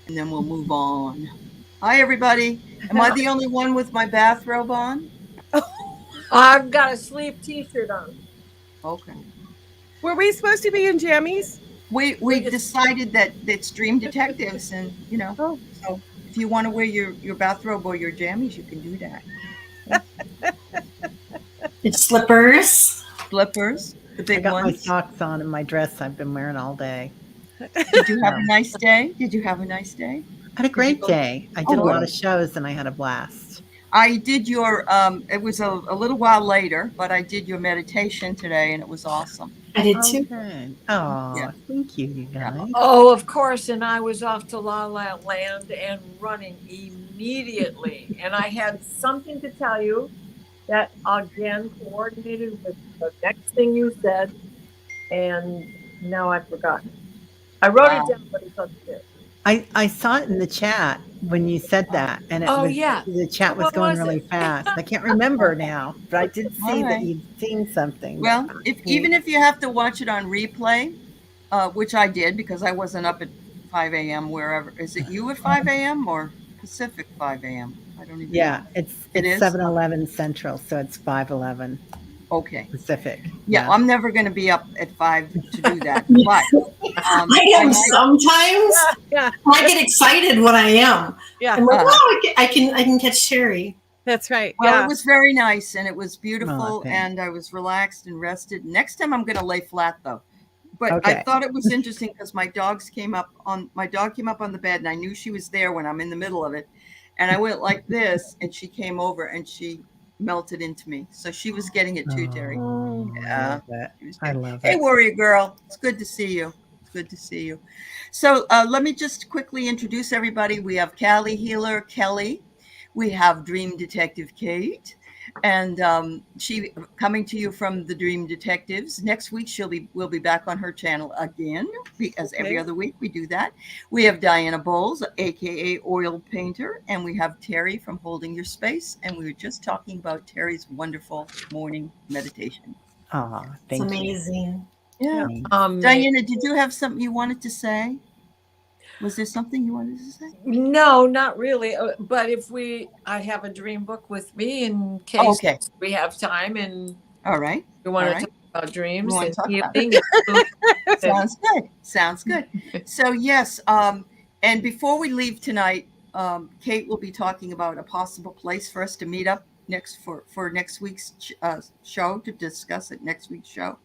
and then we'll move on. Hi, everybody. Am I the only one with my bathrobe on? I've got a sleeve T-shirt on. Okay. Were we supposed to be in jammies? We We just decided that it's Dream Detectives, and Oh, so if you want to wear your bathrobe or your jammies, you can do that. It's slippers. Slippers, the I big got my ones. socks on and my dress I've been wearing all day. Did you have So, a nice day? Did you have a nice day? I had a Did you great go? day. I Oh, did a lot good. of shows and I had a blast. I did your. It was a little while later, but I did your meditation today, and it was awesome. I did Oh, too. good. Yeah, Oh, thank you, you yeah. guys. Oh, of course, and I was off to La La Land and running immediately. And I had something to tell you that again coordinated with the next thing you said, and now I've forgotten it. I wrote it Wow. down, but it's upstairs. I saw it in the chat when you said that, and it Oh was yeah. the So chat was what going was really it? fast. I can't remember now, but I did All see that right. you'd seen something that Well, if you even if you have to watch it on replay, which I did because I wasn't up at 5 a.m. wherever. Is it you at 5 a.m. or Pacific 5 a.m.? I don't even yeah, know. It it's is? 7:11 Central, so it's 5:11 Okay. Pacific. Yeah, Yeah. I'm never going to be up at 5 to do that. But I I am might. sometimes. yeah, I get excited when I am. yeah. I'm like, Uh, oh, I can catch Terry. That's right. well, it Yeah. was very nice and it was Oh, beautiful thanks. and I was relaxed and rested. Next time I'm going to lay flat though. But I Okay. thought it was interesting because my dog came up on the bed and I knew she was there when I'm in the middle of it. And I went like this and she came over and she melted into me. So she was getting it too, Terry. Mm. Oh, I Yeah. love it. She was I getting, love hey, it. warrior girl. It's good to see you. It's good to see you. So let me just quickly introduce everybody. We have Callie Healer Kelly. We have Dream Detective Kate. And she coming to you from the Dream Detectives. Next week we'll be back on her channel again, because every Okay. other week we do that. We have Diana Bowles, aka Oil Painter, and we have Terry from Holding Your Space. And we were just talking about Terry's wonderful morning meditation. Oh, It's thank you. amazing. Yeah. Yeah. Thanks. Diana, did you have something you wanted to say? Was there something you wanted to say? No, not really. But if I have a dream book with me in Oh, case okay. we have time and All right. we All want to right. talk about We dreams want and to talk about it. healing and food. And Sounds good. Sounds good. So yes, and before we leave tonight, Kate will be talking about a possible place for us to meet up next for next week's show to discuss it next week's show.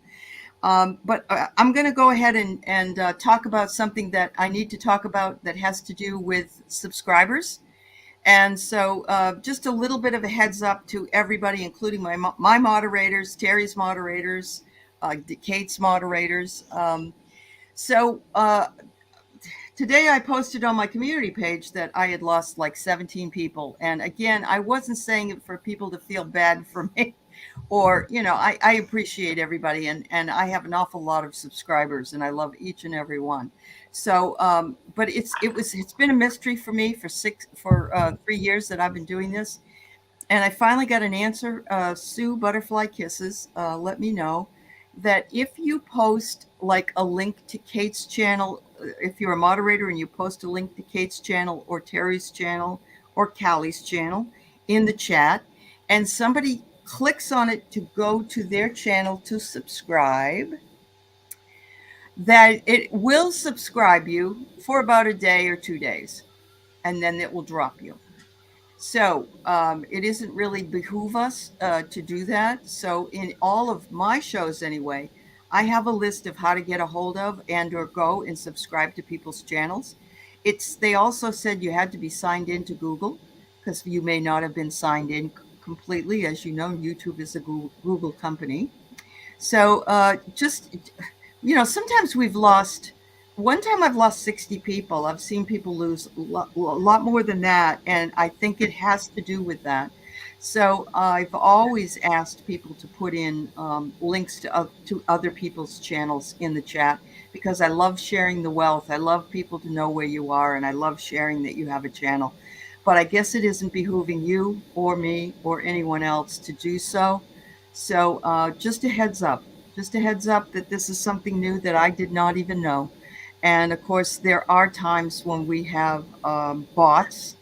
But I'm going to go ahead and talk about something that I need to talk about that has to do with subscribers. And so, just a little bit of a heads up to everybody, including my moderators, Terry's moderators, Kate's moderators. So today I posted on my community page that I had lost like 17 people. And again, I wasn't saying it for people to feel bad for me. Or, I appreciate everybody and I have an awful lot of subscribers and I love each and every one. So, but it's been a mystery for me for 3 years that I've been doing this. And I finally got an answer. Sue Butterfly Kisses let me know that if you post like a link to Kate's channel, if you're a moderator and you post a link to Kate's channel or Terry's channel or Callie's channel in the chat, and somebody clicks on it to go to their channel to subscribe, that it will subscribe you for about a day or 2 days, and then it will drop you. So it isn't really behoove us to do that. So in all of my shows, anyway, I have a list of how to get a hold of and or go and subscribe to people's channels. They also said you had to be signed into Google because you may not have been signed in completely. As you know, YouTube is a Google company. So just sometimes we've lost. One time I've lost 60 people. I've seen people lose a lot more than that, and I think it has to do with that. So I've always asked people to put in links to other people's channels in the chat because I love sharing the wealth. I love people to know where you are, and I love sharing that you have a channel. But I guess it isn't behooving you or me or anyone else to do so. So just a heads up that this is something new that I did not even know. And of course, there are times when we have bots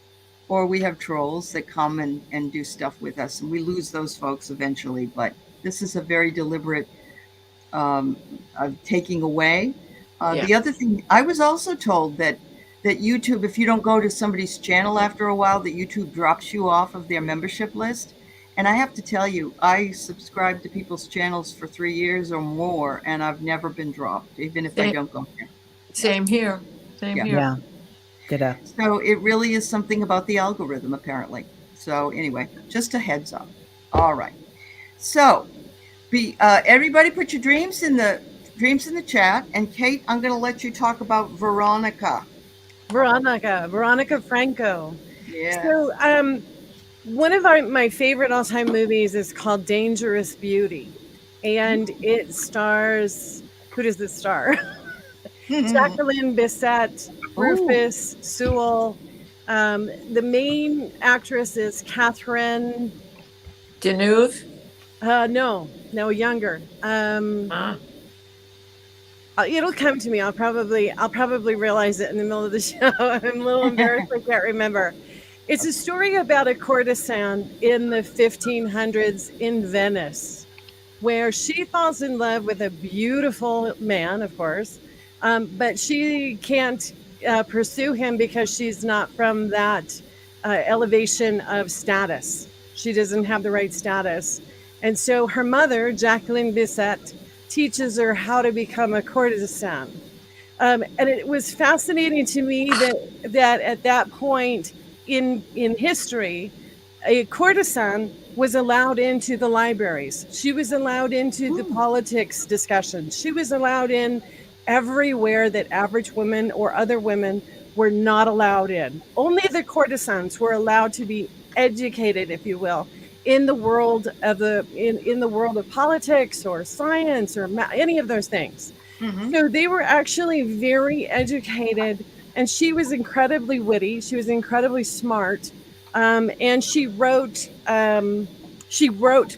or we have trolls that come and do stuff with us, and we lose those folks eventually. But this is a very deliberate taking away. Yeah. The other thing, I was also told that YouTube, if you don't go to somebody's channel after a while, that YouTube drops you off of their membership list. And I have to tell you, I subscribe to people's channels for 3 years or more, and I've never been dropped, even if I Same. don't go there. Same here. Same Yeah. here. Yeah. Ditto. So it really is something about the algorithm, apparently. So anyway, just a heads up. All right. So everybody put your dreams in the chat. And Kate, I'm going to let you talk about Veronica. Veronica Franco. Yeah. So, one of my favorite all-time movies is called Dangerous Beauty, and it stars, who does it star? Jacqueline Bisset, Rufus Sewell. The main actress is Catherine. Deneuve. No, younger. It'll come to me. I'll probably realize it in the middle of the show. I'm a little embarrassed. I can't remember. It's a story about a courtesan in the 1500s in Venice, where she falls in love with a beautiful man, of course, but she can't pursue him because she's not from that elevation of status. She doesn't have the right status. And so her mother, Jacqueline Bisset, teaches her how to become a courtesan. And it was fascinating to me that at that point in history, a courtesan was allowed into the libraries. She was allowed into the politics discussions. She was allowed in everywhere that average women or other women were not allowed in. Only the courtesans were allowed to be educated, if you will, in the world of in the world of politics or science or any of those things. Mm-hmm. So they were actually very educated, and she was incredibly witty. She was incredibly smart, and she wrote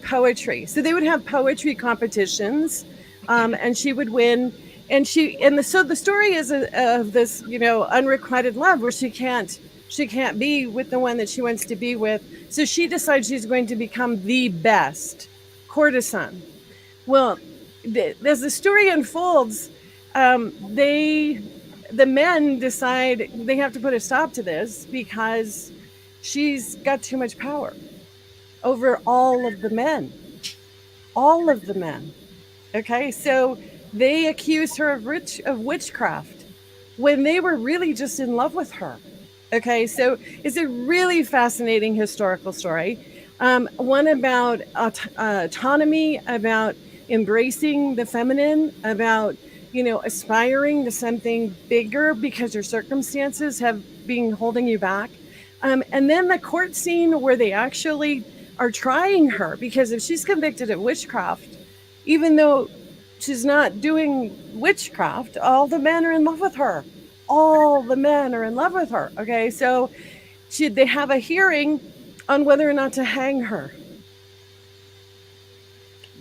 poetry. So they would have poetry competitions, and she would win. So the story is of this, unrequited love where she can't be with the one that she wants to be with. So she decides she's going to become the best courtesan. Well, as the story unfolds, the men decide they have to put a stop to this because she's got too much power over all of the men. All of the men. Okay, so they accuse her of witchcraft when they were really just in love with her. Okay, so it's a really fascinating historical story. One about autonomy, about embracing the feminine, about, aspiring to something bigger because your circumstances have been holding you back. And then the court scene where they actually are trying her, because if she's convicted of witchcraft, even though she's not doing witchcraft, all the men are in love with her. All the men are in love with her. Okay, so they have a hearing on whether or not to hang her.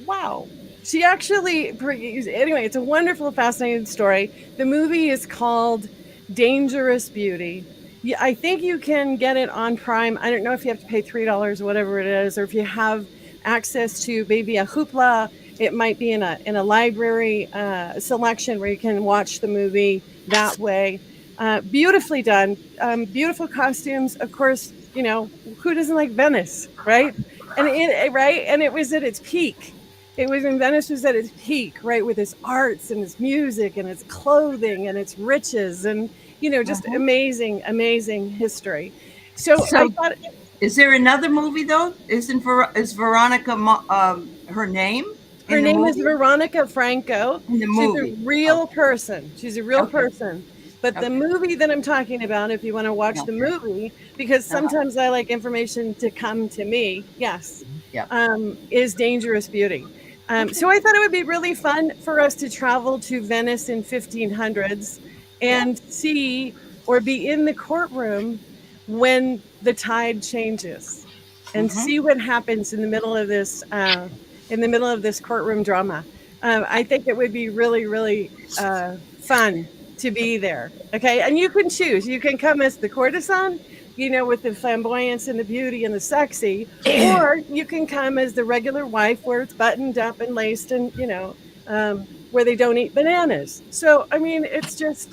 Wow. She actually, anyway, it's a wonderful, fascinating story. The movie is called Dangerous Beauty. Yeah, I think you can get it on Prime. I don't know if you have to pay $3 or whatever it is, or if you have access to maybe a Hoopla. It might be in a library selection where you can watch the movie that way. Beautifully done, beautiful costumes. Of course, who doesn't like Venice, right? And it was at its peak. Venice was at its peak, right, with its arts and its music and its clothing and its riches and just amazing history. So I thought. Is there another movie though? Is Veronica her name? Her name is Veronica Franco. In the movie. She's a real person. She's a real person. But the movie that I'm talking about, if you want to watch the movie, because sometimes I like information to come to me, is Dangerous Beauty. So I thought it would be really fun for us to travel to Venice in 1500s and see or be in the courtroom when the tide changes and see what happens in the middle of this courtroom drama. I think it would be really, really fun to be there. Okay. And you can choose. You can come as the courtesan, with the flamboyance and the beauty and the sexy, or you can come as the regular wife where it's buttoned up and laced and, where they don't eat bananas. So, I mean, it's just.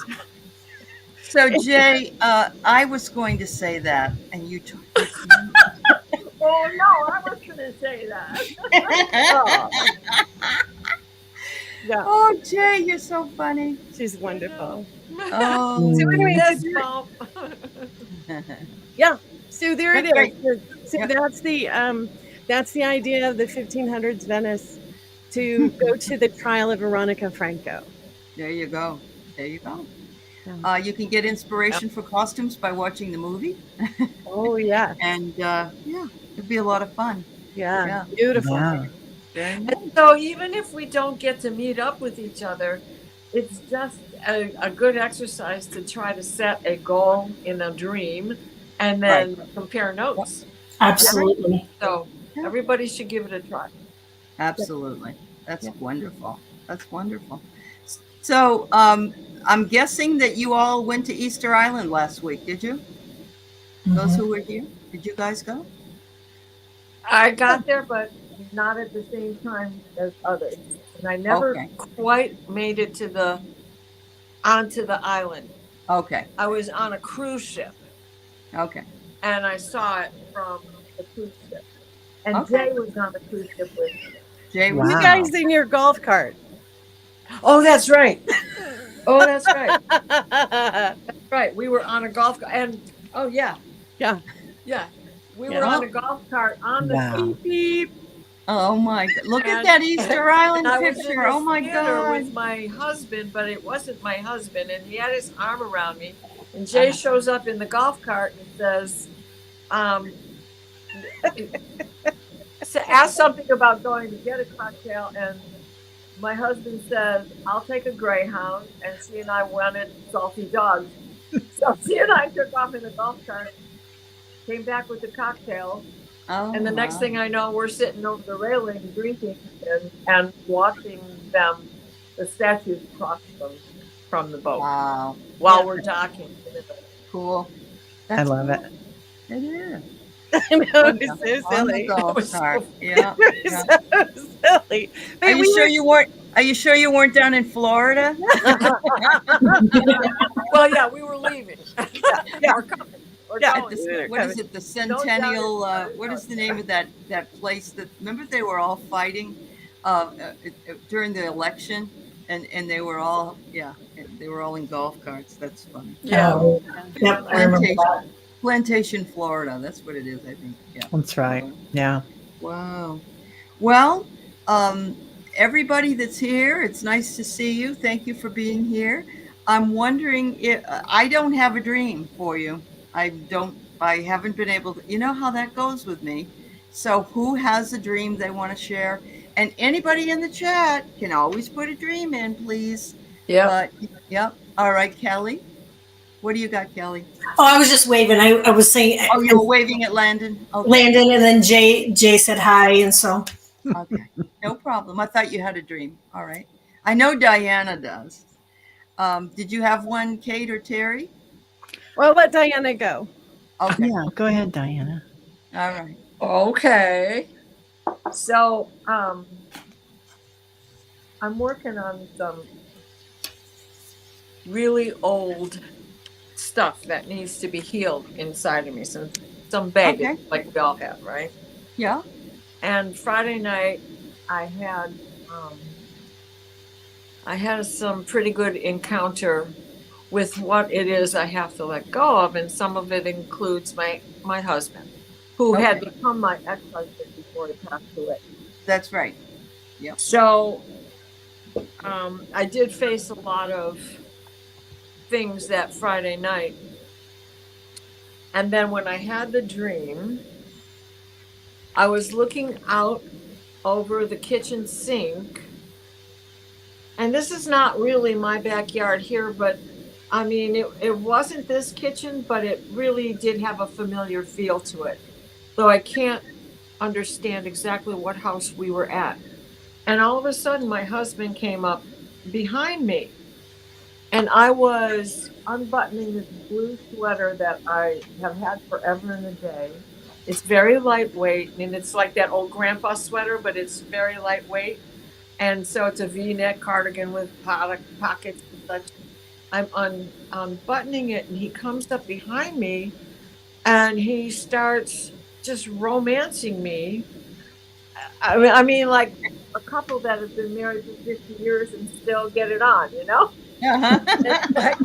So Jay, I was going to say that, and you took. Oh no, I was gonna say that. Yeah, Oh, Jay, you're so funny. she's wonderful. Oh, So anyway, Yes, Mom. so there it That's great. is. So Yep. that's the idea of the 1500s Venice, to go to the trial of Veronica Franco. There you go. There you go. Yeah. You can get inspiration for costumes by watching the movie, Oh yeah, and yeah, it'd be a lot of fun. yeah, Yeah. beautiful. Yeah. Very nice. And so even if we don't get to meet up with each other, it's just a good exercise to try to set a goal in a dream and then compare notes. Absolutely. So everybody should give it a try. Absolutely. That's Yeah. wonderful. That's wonderful. So I'm guessing that you all went to Easter Island last week, did you? Those who were here? Did you guys go? I got there, but not at the same time as others. And I never Okay. quite made it onto the island. Okay. I was on a cruise ship Okay. and I saw it from the cruise ship. And Okay. Jay was on the cruise ship with me. Jay, Wow. You guys in your golf cart. Oh, that's right. Oh, that's right. That's right. We were on a golf cart, and oh yeah, Yeah. yeah, we Yeah. were on a golf cart on the Wow. beep beep. oh my God. Look at And- that Easter Island And I was in picture. the Oh my theater God. with my husband, but it wasn't my husband, and he had his arm around me. And Jay shows up in the golf cart and says, ask something about going to get a cocktail, and my husband says, I'll take a Greyhound, and she and I wanted salty dogs. So she and I took off in the golf cart, came back with the cocktail, Oh, and the next wow. thing I know, we're sitting over the railing drinking and watching the statues cross from the boat Wow. while we're docking. Cool. I love it. It is. I know, it's so On the silly. golf was so cart. Yeah. It's so silly. Are you sure you weren't? Are you sure you weren't down in Florida? Well, yeah, we were leaving. Yeah. We're coming. We're Yeah, going. What is it? The Centennial. What is the name of that place? That remember they were all fighting during the election, and they were all they were all in golf carts. That's funny. Yeah. Oh, yep, I remember that. Plantation, Florida. That's what it is. I think. Yeah. That's right. Yeah. Wow. Well, everybody that's here, it's nice to see you. Thank you for being here. I'm wondering if I don't have a dream for you. I haven't been able to, you know how that goes with me. So who has a dream they want to share? And anybody in the chat can always put a dream in, please. Yeah. But, yep. All right, Kelly. What do you got, Kelly? Oh, I was just waving. I was saying Oh, you were waving at Landon? Okay. Landon, and then Jay said hi, and so Okay, no problem. I thought you had a dream. All right. I know Diana does. Did you have one, Kate or Terry? Well, let Diana go. Okay. Yeah. Go ahead, Diana. All right. Okay. So, I'm working on some really old stuff that needs to be healed inside of me. Some baggage, Okay. like we all have, right? Yeah. And Friday night, I had some pretty good encounter with what it is I have to let go of, and some of it includes my husband, who had Okay. become my ex-husband before he passed away. That's right. So I did face a lot of things that Friday night. And then when I had the dream, I was looking out over the kitchen sink. And this is not really my backyard here, but I mean, it wasn't this kitchen, but it really did have a familiar feel to it. Though I can't understand exactly what house we were at. And all of a sudden, my husband came up behind me. and I was unbuttoning this blue sweater that I have had forever and a day. It's very lightweight, and it's like that old grandpa sweater, but it's very lightweight. And so it's a V-neck cardigan with pockets and such. Unbuttoning it, and he comes up behind me, and he starts just romancing me. I mean, like a couple that have been married for 50 years and still get it on, you know? It's like,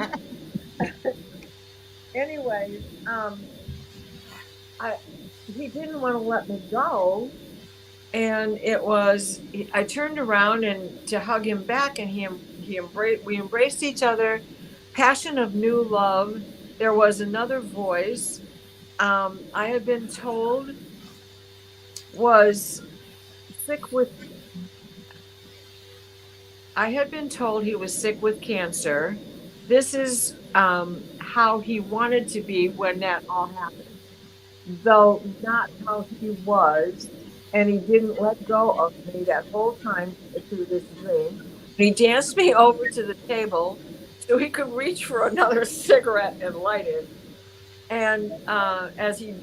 anyways, I he didn't want to let me go, and I turned around and to hug him back, and we embraced each other, passion of new love. There was another voice. I had been told was sick with. I had been told he was sick with cancer. This is how he wanted to be when that all happened, though not how he was. And he didn't let go of me that whole time through this dream. He danced me over to the table so he could reach for another cigarette and light it. And as he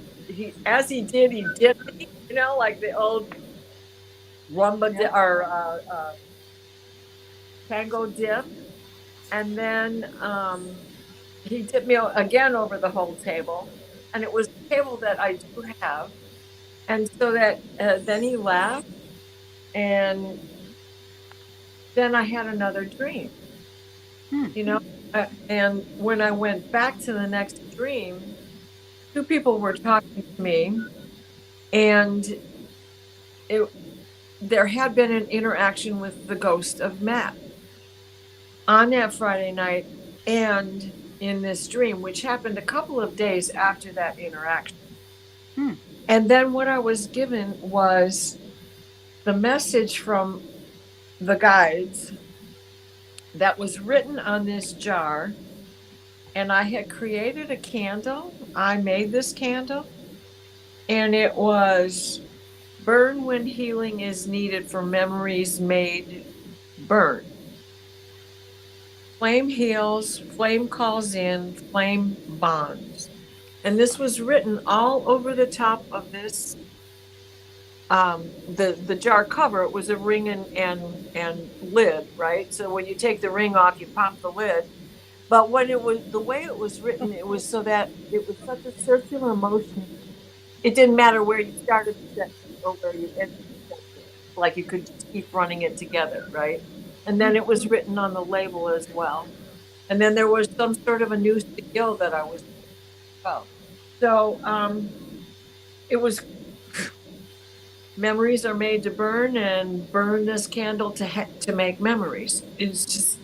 did, he dipped me, you know, like the old rumba or tango dip. And then he dipped me again over the whole table, and it was a table that I do have. And so that then he laughed, and then I had another dream, you know. And when I went back to the next dream, two people were talking to me, and there had been an interaction with the ghost of Matt on that Friday night and in this dream, which happened a couple of days after that interaction. And then what I was given was the message from the guides that was written on this jar. And I had created a candle. I made this candle, and it was burn when healing is needed for memories made burn. Flame heals, flame calls in, flame bonds. And this was written all over the top of this the jar cover. It was a ring and lid, right? So when you take the ring off, you pop the lid. But when it was the way it was written, it was so that it was such a circular motion. It didn't matter where you started the sentence or where you ended the sentence. Like you could just keep running it together, right? And then it was written on the label as well. And then there was some sort of a new skill that I was about. So it was memories are made to burn, and burn this candle to make memories. It's just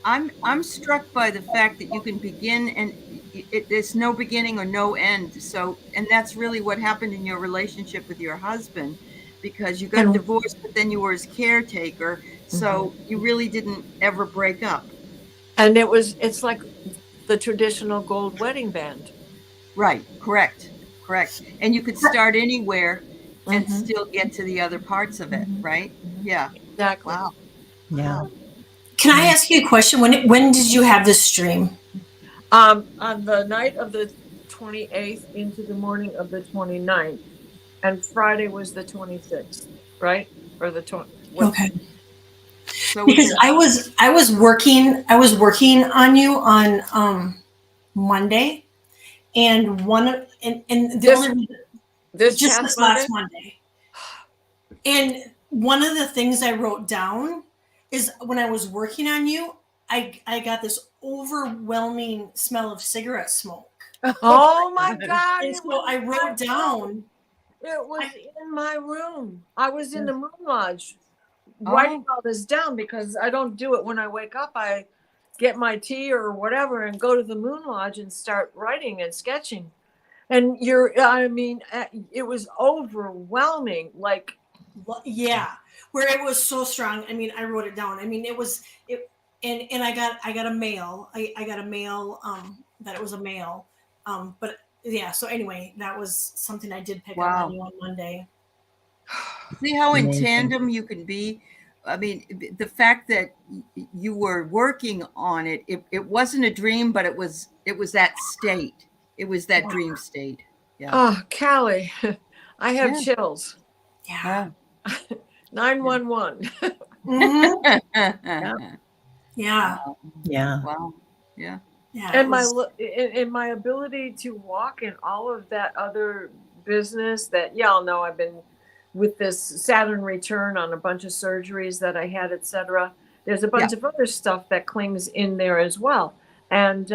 I'm struck by the fact that you can begin and there's no beginning or no end. So, and that's really what happened in your relationship with your husband, because you got divorced, but then you were his caretaker. So you really didn't ever break up. And it's like the traditional gold wedding band. Right. Correct. And you could start anywhere and still get to the other parts of it. Right. Yeah. Exactly. Wow. Yeah. Can I ask you a question? When did you have this stream? On the night of the 28th into the morning of the 29th, and Friday was the 26th, right? Or the 20. Okay. So Because I was working on you on Monday, and this last Monday. And one of the things I wrote down is when I was working on you, I got this overwhelming smell of cigarette smoke. Oh my God. And so I wrote down. It was in my room. I was in the Moon Lodge writing all this down, because I don't do it when I wake up. I get my tea or whatever and go to the Moon Lodge and start writing and sketching. And it was overwhelming. Like, Yeah, where it was so strong. I mean, I wrote it down. I mean, and I got a mail. I got a mail that it was a mail. But yeah, so anyway, that was something I did pick up on you on Monday. See how in Amazing. tandem you can be I mean, the fact that you were working on it, it wasn't a dream, but it was that state. It was that dream state. Yeah. Oh, Callie, I have Yeah. chills. Yeah. 911. Mhm. Yeah. Yeah. Yeah. Wow. Yeah. Yeah. And it my was- and my ability to walk and all of that other business that y'all know I've been with this Saturn return on a bunch of surgeries that I had, etc. There's a bunch of other stuff that clings in there as well, and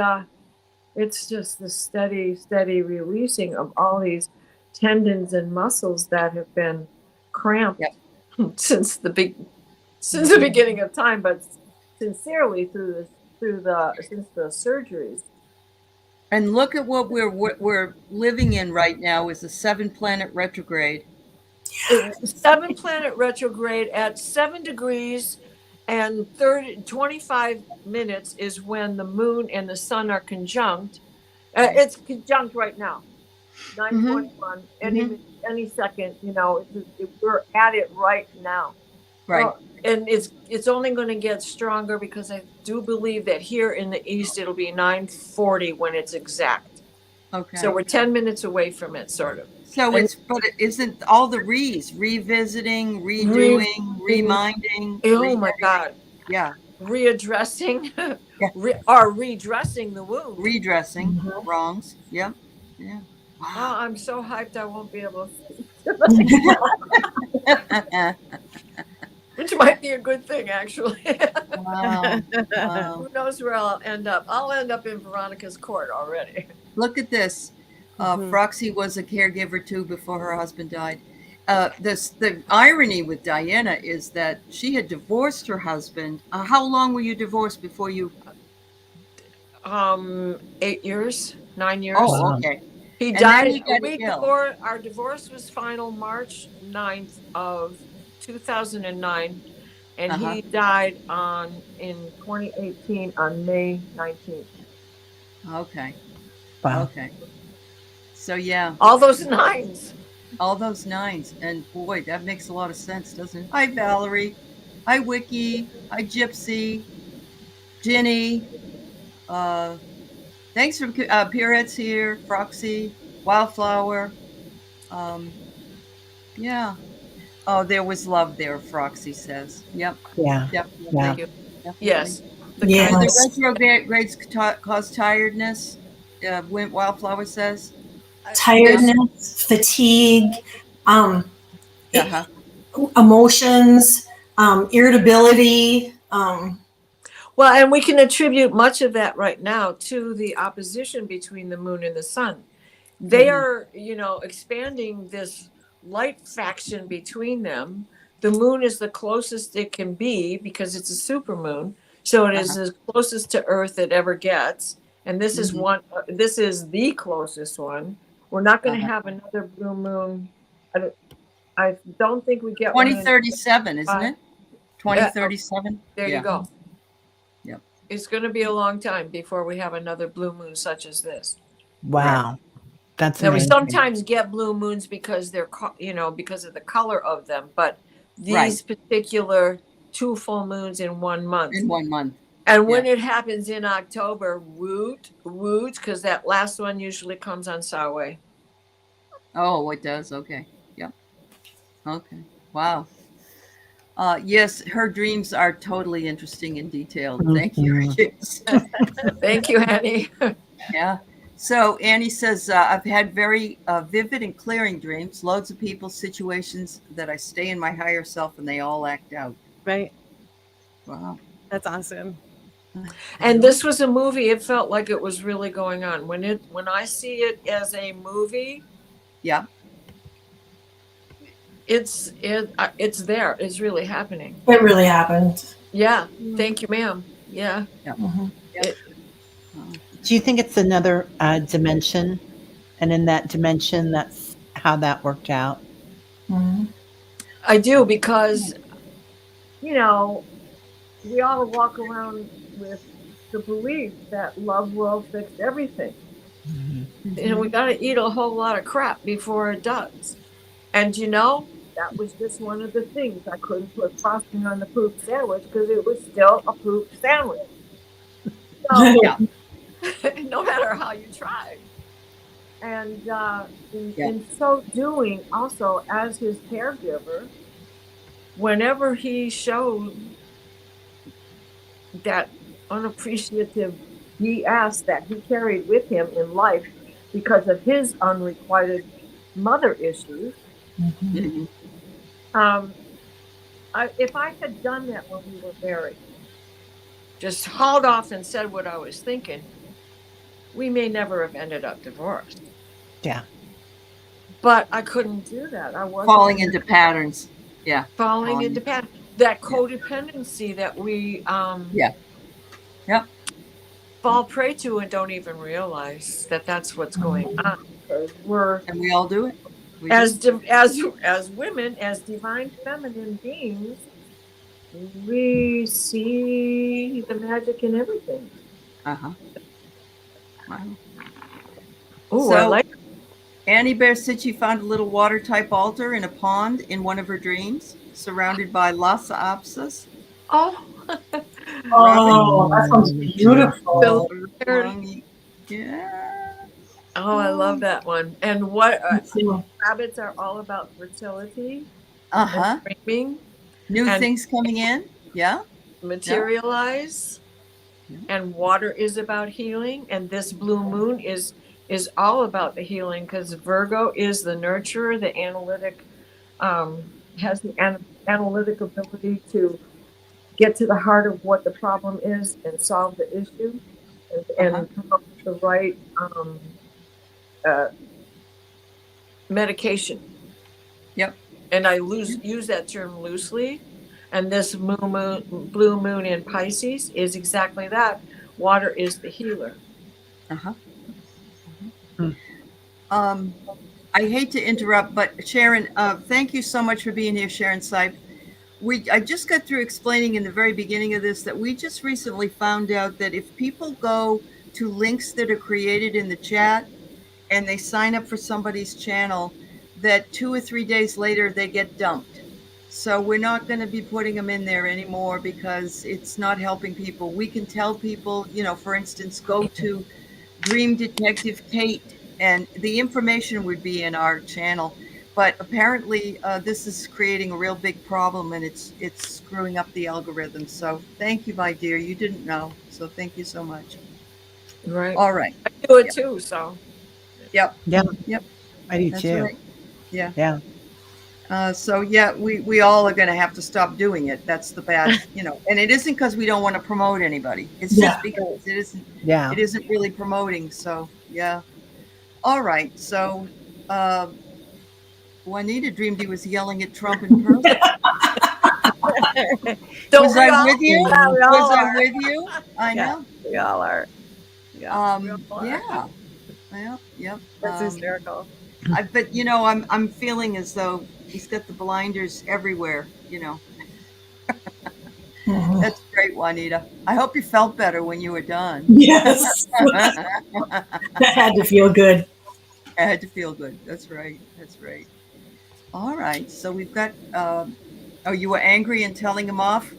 it's just the steady releasing of all these tendons and muscles that have been cramped since the beginning of time, but sincerely since the surgeries. And look at what we're living in right now is a 7-planet retrograde. 7-planet retrograde at 7 degrees and 25 minutes is when the moon and the sun are conjunct. It's conjunct right now. 9:21. Any second, we're at it right now. Right. Well, and it's only going to get stronger because I do believe that here in the east it'll be 9:40 when it's exact. Okay. So we're 10 minutes away from it, sort of. So but it isn't all the revisiting, redoing, reminding. Oh my God. Yeah. Readdressing or redressing the wound. Redressing wrongs. Yep. Yeah. Oh, Wow. I'm so hyped I won't be able to, which might be a good thing, actually. Wow. Wow. Who knows where I'll end up? I'll end up in Veronica's court already. Look at this. Froxy was a caregiver too before her husband died. The irony with Diana is that she had divorced her husband. How long were you divorced before you? 8 years, 9 years. Oh, okay. He And died then he a got week ill. before our divorce was final, March 9th of 2009, and he died in 2018 on May 19th. Okay. Wow. Okay. So yeah, All those nines. all those 9s, and boy, that makes a lot of sense, doesn't it? Hi, Valerie. Hi, Wiki. Hi, Gypsy. Ginny. Thanks for Pierrett's here. Froxy. Wildflower. Yeah. Oh, there was love there, Froxy says. Yep. Yeah. Definitely. Yeah. Thank you. Definitely. Yes. Yeah. And the retrogrades cause tiredness, Wildflower says. Tiredness, fatigue, Uh-huh. emotions, irritability. Well, and we can attribute much of that right now to the opposition between the moon and the sun. They are, expanding this light faction between them. The moon is the closest it can be because it's a supermoon. So it is as closest to Earth it ever gets. And this is this is the closest one. We're not going to have another blue moon. I don't think we get 2037, isn't it? 2037. There you go. Yep. It's going to be a long time before we have another blue moon such as this. Wow. That's Now we amazing. sometimes get blue moons because they're, because of the color of them, but these particular 2 full moons in 1 month. In 1 month. And when it happens in October, woot, because that last one usually comes on Samhain. Oh, it does. Okay. Yep. Okay. Wow. Yes, her dreams are totally interesting and detailed. Thank you. Yes. Thank you, Annie. Yeah. So Annie says, I've had very vivid and clearing dreams, loads of people, situations that I stay in my higher self and they all act out. Right. Wow. That's awesome. And this was a movie. It felt like it was really going on. When I see it as a movie, Yeah. it's there. It's really happening. It really happened. Yeah. Thank you, ma'am. Yeah. Do you think it's another dimension? And in that dimension, that's how that worked out? I do, because, we all walk around with the belief that love will fix everything. And we got to eat a whole lot of crap before it does. And, that was just one of the things. I couldn't put frosting on the poop sandwich because it was still a poop sandwich. So, Yeah. no matter how you tried. And Yeah. in so doing, also as his caregiver, whenever he showed that unappreciative BS that he carried with him in life because of his unrequited mother issues, Mhm. if I had done that when we were married, just hauled off and said what I was thinking, we may never have ended up divorced. Yeah. But I couldn't do that. I wasn't Falling into patterns. Yeah. falling into that codependency that we Yeah. Yep. fall prey to and don't even realize that that's what's going on. Because we're And we all do it. We as do. as women, as divine feminine beings, we see the magic in everything. Uh-huh. Wow. Oh, I So like. Annie Bear said she found a little water type altar in a pond in one of her dreams, surrounded by Lhasa Apsos. Oh, Oh, that sounds beautiful. Yeah. Oh, I love that one. And what Me too. rabbits are all about fertility Uh-huh. and dreaming New and things coming in. Yeah. materialize. Yeah. And water is about healing, and this blue moon is all about the healing because Virgo is the nurturer, the analytic, has the analytic ability to get to the heart of what the problem is and solve the issue and Uh-huh. come up with the right uh, medication. Yep. And I use that term loosely. And this blue moon in Pisces is exactly that. Water is the healer. Uh-huh. Hmm. I hate to interrupt, but Sharon, thank you so much for being here, Sharon Sipe. I just got through explaining in the very beginning of this that we just recently found out that if people go to links that are created in the chat and they sign up for somebody's channel, that 2 or 3 days later they get dumped. So we're not going to be putting them in there anymore because it's not helping people. We can tell people, for instance, go to Dream Detective Kate, and the information would be in our channel. But apparently, this is creating a real big problem, and it's screwing up the algorithm. So thank you, my dear. You didn't know, so thank you so much. Right. All right. I do it too, so. Yep. Yeah. Yep. I do That's too. right. Yeah. Yeah. So yeah, we all are going to have to stop doing it. That's the bad, and it isn't because we don't want to promote anybody. It's Yeah. just because Yeah. it isn't really promoting. So yeah. All right. So Juanita dreamed he was yelling at Trump in person. Don't Was we I all? with you? Yeah, we all Was I are. with you? I Yeah. know. We all are. Yeah. we all are. Yeah. Well, yep. That's hysterical. But I'm feeling as though he's got the blinders everywhere. Mhm. That's great, Juanita. I hope you felt better when you were done. Yes. I That had to feel good. had to feel good. That's right. That's right. All right. So we've got. Oh, you were angry and telling him off?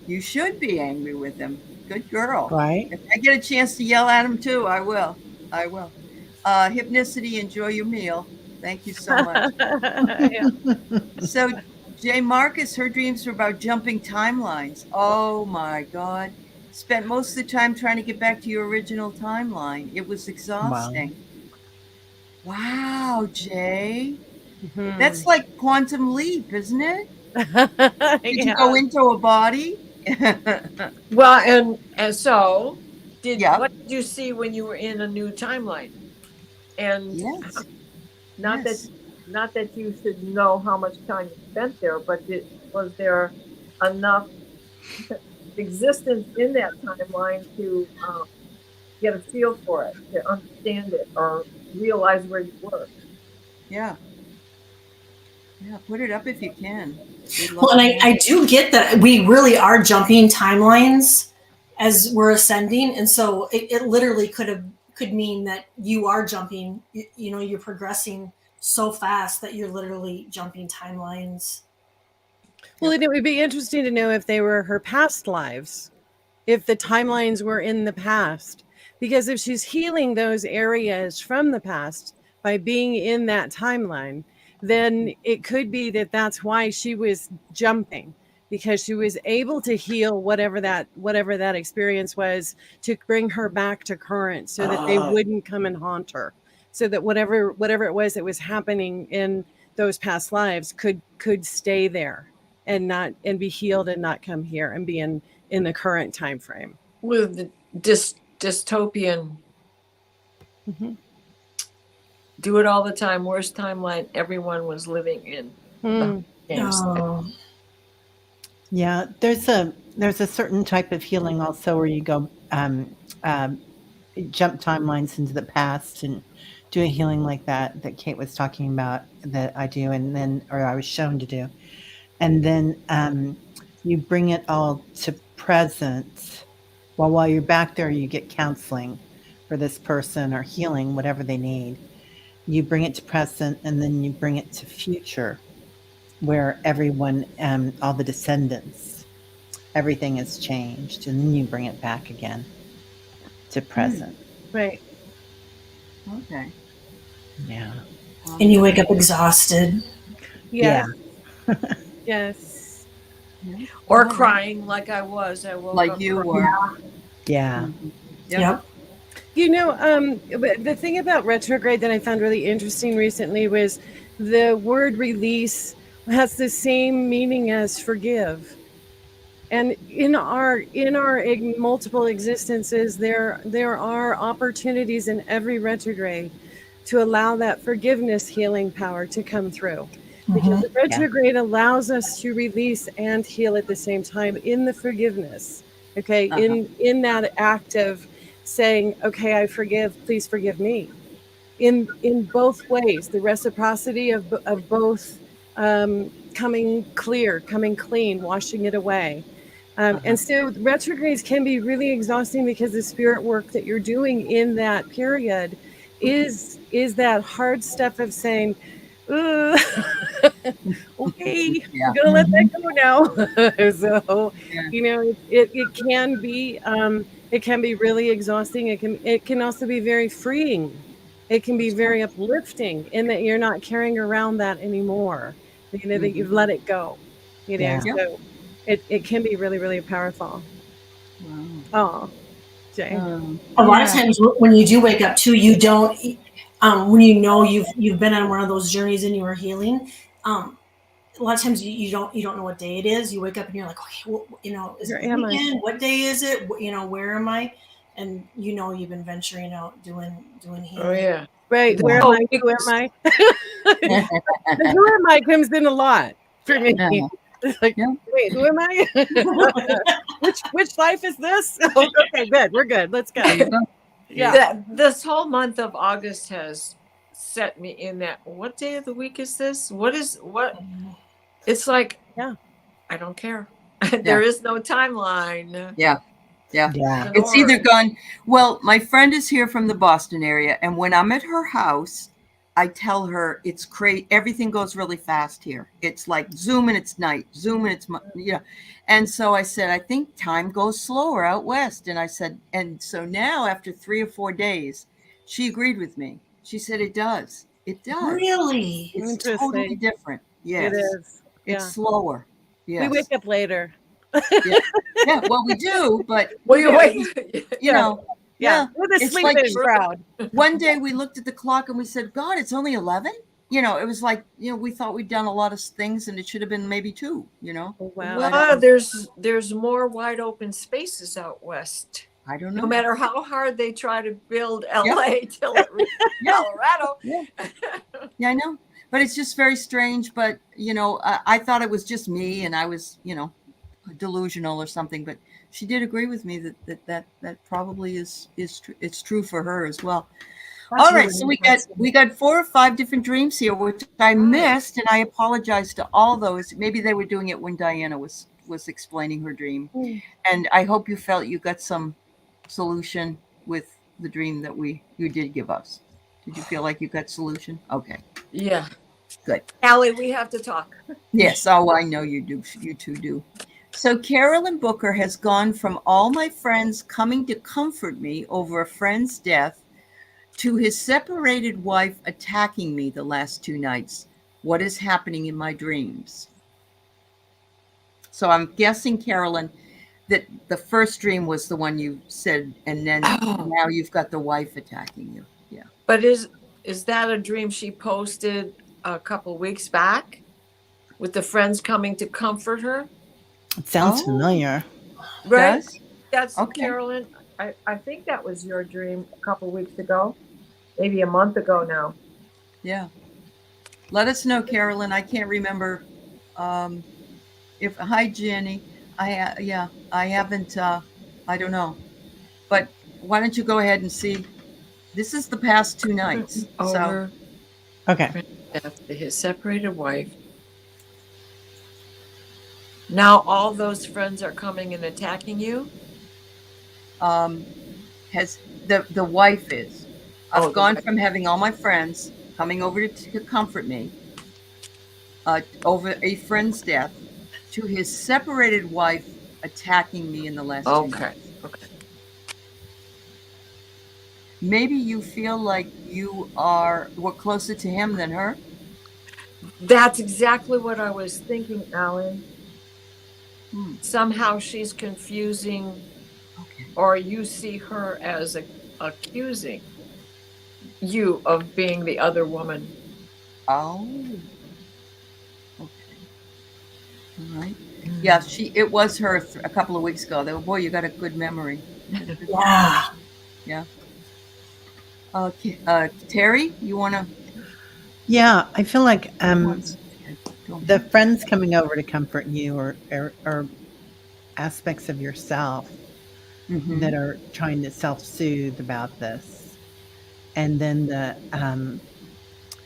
You should be angry with him. Good girl. Right. If I get a chance to yell at him too, I will. I will. Hypnicity, enjoy your meal. Thank you so much. Yeah. So, Jay Marcus, her dreams were about jumping timelines. Oh my God. Spent most of the time trying to get back to your original timeline. It was exhausting. Wow, Jay. Mhm. That's like quantum leap, isn't it? Did you Yeah. go into a body? Well, and so Yeah. what did you see when you were in a new timeline? And Yes. not Yes. that you should know how much time you spent there, but was there enough existence in that timeline to get a feel for it, to understand it, or realize where you were? Yeah. Yeah. Put it up if you can. We'd love Well, and to know. I do get that we really are jumping timelines as we're ascending, and so it literally could mean that you are jumping. You're progressing so fast that you're literally jumping timelines. Well, and it would be interesting to know if they were her past lives, if the timelines were in the past. Because if she's healing those areas from the past by being in that timeline, then it could be that that's why she was jumping, because she was able to heal whatever that experience was, to bring her back to current, so that they wouldn't come and haunt her, so that whatever it was that was happening in those past lives could stay there and be healed and not come here and be in the current time frame. With the dystopian, Mm-hmm. do it all the time, worst timeline everyone was living in. Hmm. Yes. Oh, Yeah, there's a certain type of healing also where you go jump timelines into the past and do a healing like that Kate was talking about, that I do, and then, or I was shown to do, and then you bring it all to present. While you're back there, you get counseling for this person or healing, whatever they need. You bring it to present, and then you bring it to future, where everyone, all the descendants, everything has changed, and then you bring it back again to present. Right. Okay. Yeah. and you wake up exhausted. Yes. Yes. Or Oh, crying like I was. I woke like up you crying. were. Yeah. Yep. Yep. You know, but the thing about retrograde that I found really interesting recently was the word release has the same meaning as forgive. And in our multiple existences, there are opportunities in every retrograde to allow that forgiveness healing power to come through. Because the retrograde allows us to release and heal at the same time in the forgiveness. Okay, in that act of saying, okay, I forgive, please forgive me. In both ways, the reciprocity of both coming clear, coming clean, washing it away. And so retrogrades can be really exhausting, because the spirit work that you're doing in that period is that hard stuff of saying, "Ugh, okay, Yeah. we're gonna let that go now." So, Yeah. you know, it can be really exhausting. It can also be very freeing. It can be very uplifting in that you're not carrying around that anymore. You know, that you've let it go. You know, Yeah. so it can be really, really powerful. Wow. Oh, Jay. A lot of times when you do wake up too, you don't, when you know you've been on one of those journeys and you are healing, a lot of times you don't know what day it is. You wake up and you're like, okay, well, you know, is Where it the am I? weekend? What day is it? You know, where am I? And you know you've been venturing out doing healing. Oh yeah. Right. Yeah. Where am Oh, I? Who am because- I? The who am I comes in a lot for me. Yeah. It's like, Yeah. wait, who am I? which life is this? Okay, good. We're good. Let's go. There you go. Yeah. This whole month of August has set me in that. What day of the week is this? What? It's like, Yeah. I don't care. There is no timeline. Yeah. Yeah. Yeah. It's either gone. Well, my friend is here from the Boston area, and when I'm at her house, I tell her it's crazy. Everything goes really fast here. It's like zoom and it's night, zoom and it's And so I said, I think time goes slower out west. And I said, and so now after 3 or 4 days, she agreed with me. She said it does. It does. Really? It's Interesting. totally different. Yes. It is. It's Yeah. slower. Yes. We wake up later. Yeah, well, we do, but Well, you wait. you know, yeah. We're the It's sleeping like- crowd. One day we looked at the clock and we said, God, it's only 11. You know, it was like, you know, we thought we'd done a lot of things and it should have been maybe 2, you know. Oh, wow. Well, there's more wide open spaces out west. I don't know. No matter how hard they try to build LA till it reaches Colorado. Yeah, I know. But it's just very strange. But, you know, I thought it was just me and I was, you know, delusional or something. But she did agree with me that probably is true. It's true for her as well. All right, so we got 4 or 5 different dreams here, which I missed, and I apologize to all those. Maybe they were doing it when Diana was explaining her dream, and I hope you felt you got some solution with the dream that you did give us. Did you feel like you got solution? Okay. Yeah. Good. Allie, we have to talk. Yes. Oh, I know you do. You two do. So Carolyn Booker has gone from all my friends coming to comfort me over a friend's death to his separated wife attacking me the last 2 nights. What is happening in my dreams? So I'm guessing, Carolyn, that the first dream was the one you said, and then now you've got the wife attacking you. Yeah. But is that a dream she posted a couple weeks back with the friends coming to comfort her? It sounds Oh. familiar. Right? Does? That's Okay. Carolyn. I think that was your dream a couple weeks ago, maybe a month ago now. Yeah. Let us know, Carolyn. I can't remember. Hi, Jenny. I haven't. I don't know. But why don't you go ahead and see? This is the past 2 nights. So Over Okay. death to his separated wife. Now all those friends are coming and attacking you. has the wife is. I've Oh, the gone wife. from having all my friends coming over to comfort me over a friend's death to his separated wife attacking me in the last 2 Okay. nights. Okay. Maybe you feel like we're closer to him than her. That's exactly what I was thinking, Alan. Hmm. Somehow she's confusing, Okay. or you see her as accusing you of being the other woman. Oh. Okay. All right. Yeah, it was her a couple of weeks ago. Boy, you got a good memory. Yeah. Terry, you want to? Yeah, I feel like the friends coming over to comfort you are aspects of yourself Mhm. that are trying to self-soothe about this. And then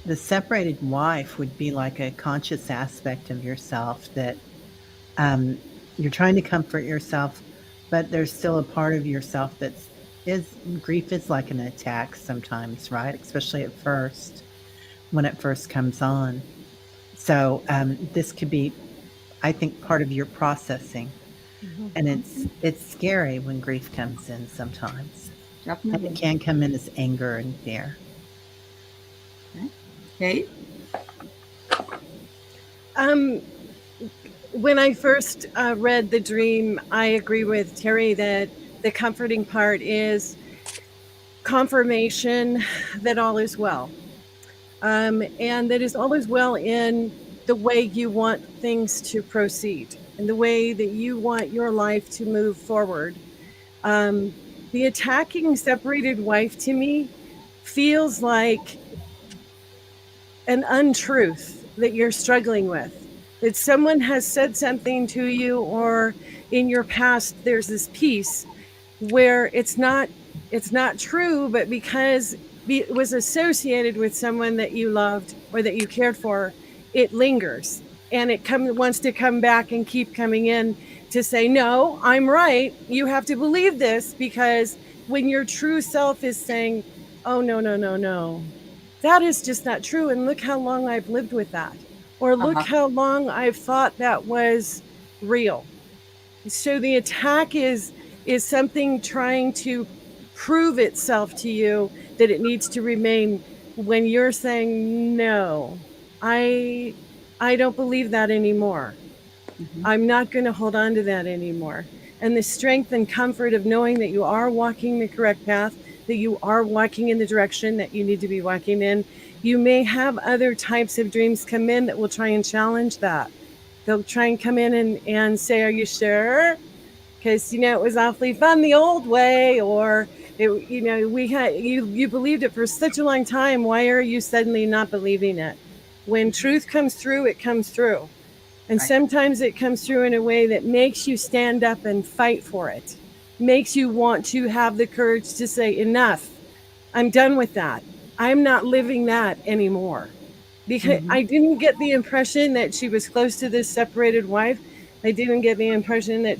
the separated wife would be like a conscious aspect of yourself that you're trying to comfort yourself, but there's still a part of yourself grief is like an attack sometimes, right? Especially at first, when it first comes on. So this could be, I think, part of your processing. And it's scary when grief comes in sometimes. And Definitely. it can come in as anger and fear. Kate? When I first read the dream, I agree with Terry that the comforting part is confirmation that all is well. And that is all is well in the way you want things to proceed and the way that you want your life to move forward. The attacking separated wife to me feels like an untruth that you're struggling with. That someone has said something to you, or in your past, there's this piece where it's not true, but because it was associated with someone that you loved or that you cared for, it lingers and it wants to come back and keep coming in to say, no, I'm right. You have to believe this, because when your true self is saying, oh, no, that is just not true. And look how long I've lived with that. Or look how long I've thought that was real. So the attack is something trying to prove itself to you that it needs to remain, when you're saying, no, I don't believe that anymore. I'm not going to hold on to that anymore. And the strength and comfort of knowing that you are walking the correct path, that you are walking in the direction that you need to be walking in. You may have other types of dreams come in that will try and challenge that. They'll try and come in and say, are you sure? Because, it was awfully fun the old way, or, you believed it for such a long time. Why are you suddenly not believing it? When truth comes through, it comes through. And Right. sometimes it comes through in a way that makes you stand up and fight for it, makes you want to have the courage to say, enough, I'm done with that. I'm not living that anymore. Because I didn't get the impression that she was close to this separated wife. I didn't get the impression that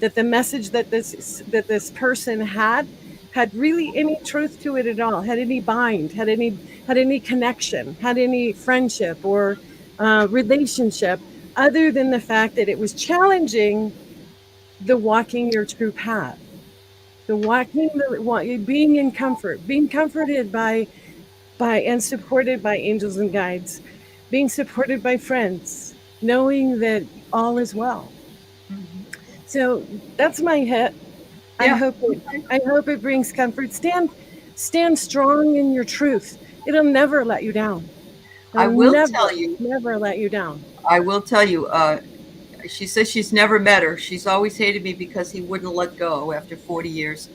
that the message that this person had had really any truth to it at all, had any bind, had any connection, had any friendship or relationship, other than the fact that it was challenging the walking your true path, being in comfort, being comforted by and supported by angels and guides, being supported by friends, knowing that all is well. So that's my hit. Yeah. I hope it brings comfort. Stand strong in your truth. It'll never let you down. I It'll will never, tell you. never let you down. I will tell you. She says she's never met her. She's always hated me because he wouldn't let go after 40 years.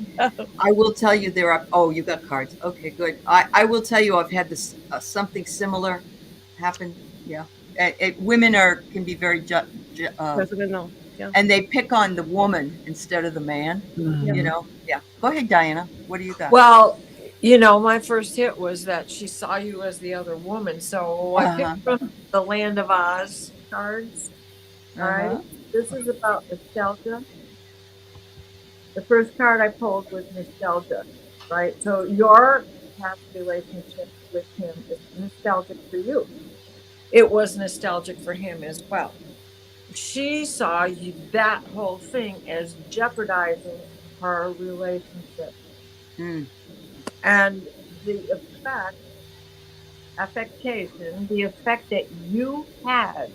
I will tell you there are. Oh, you got cards. Okay, good. I will tell you I've had this something similar happen. Yeah, women can be very President, yeah. and they pick on the woman instead of the man. Mhm. You know. Yeah. Go ahead, Diana. What do you got? Well, you know, my first hit was that she saw you as the other woman. So I Uh-huh. picked from the Land of Oz cards. All right. Uh-huh. This is about nostalgia. The first card I pulled was nostalgia, right? So your past relationship with him is nostalgic for you. It was nostalgic for him as well. She saw that whole thing as jeopardizing her relationship. Mm. And the effect that you had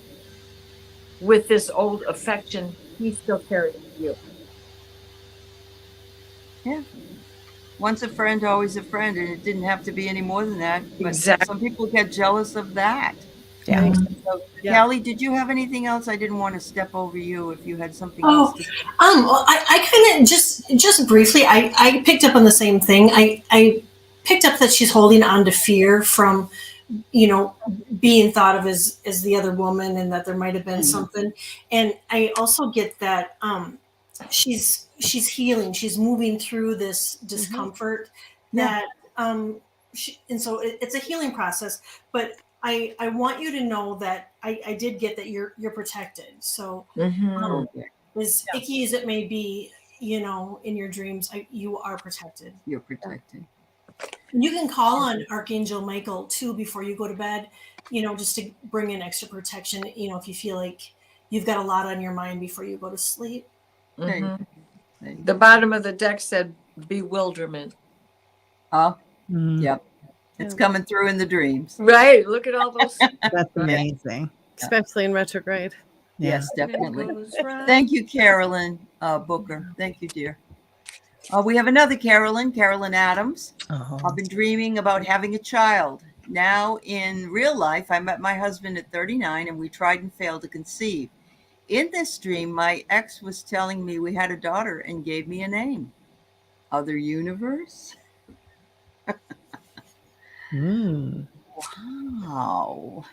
with this old affection, he still carries you. Yeah. Once a friend, always a friend, and it didn't have to be any more than that. But Exactly. some people get jealous of that. Yeah. So, Yeah. Callie, did you have anything else? I didn't want to step over you if you had something Oh, else to say. Well, I kind of just briefly, I picked up on the same thing. I picked up that she's holding on to fear from, being thought of as the other woman, and that there might have been something. And I also get that she's healing. She's moving through this discomfort that and so it's a healing process. But I want you to know that I did get that you're protected. So as icky as it may be, in your dreams, you are protected. You're protected. You can call on Archangel Michael too before you go to bed, just to bring in extra protection, if you feel like you've got a lot on your mind before you go to sleep. The bottom of the deck said bewilderment. Oh, Mm. yep. It's coming through in the dreams. Right. Look at all those. That's amazing. Especially in retrograde. Yeah. Yes, definitely. Thank you, Carolyn Booker. Thank you, dear. We have another Carolyn Adams. Oh. I've been dreaming about having a child. Now, in real life, I met my husband at 39 and we tried and failed to conceive. In this dream, my ex was telling me we had a daughter and gave me a name. Other universe? Mm. Wow.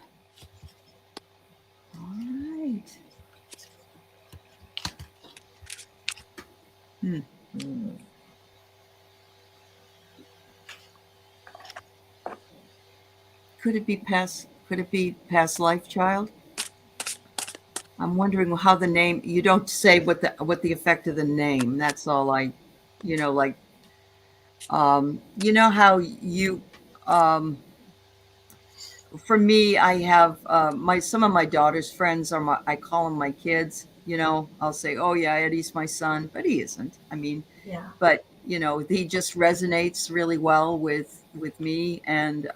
All right. Could it be past life, child? I'm wondering how the name. You don't say what the effect of the name. That's all I, like. How you. For me, I have some of my daughter's friends are I call them my kids. I'll say, oh yeah, Eddie's my son, but he isn't. I mean, Yeah. but he just resonates really well with me, and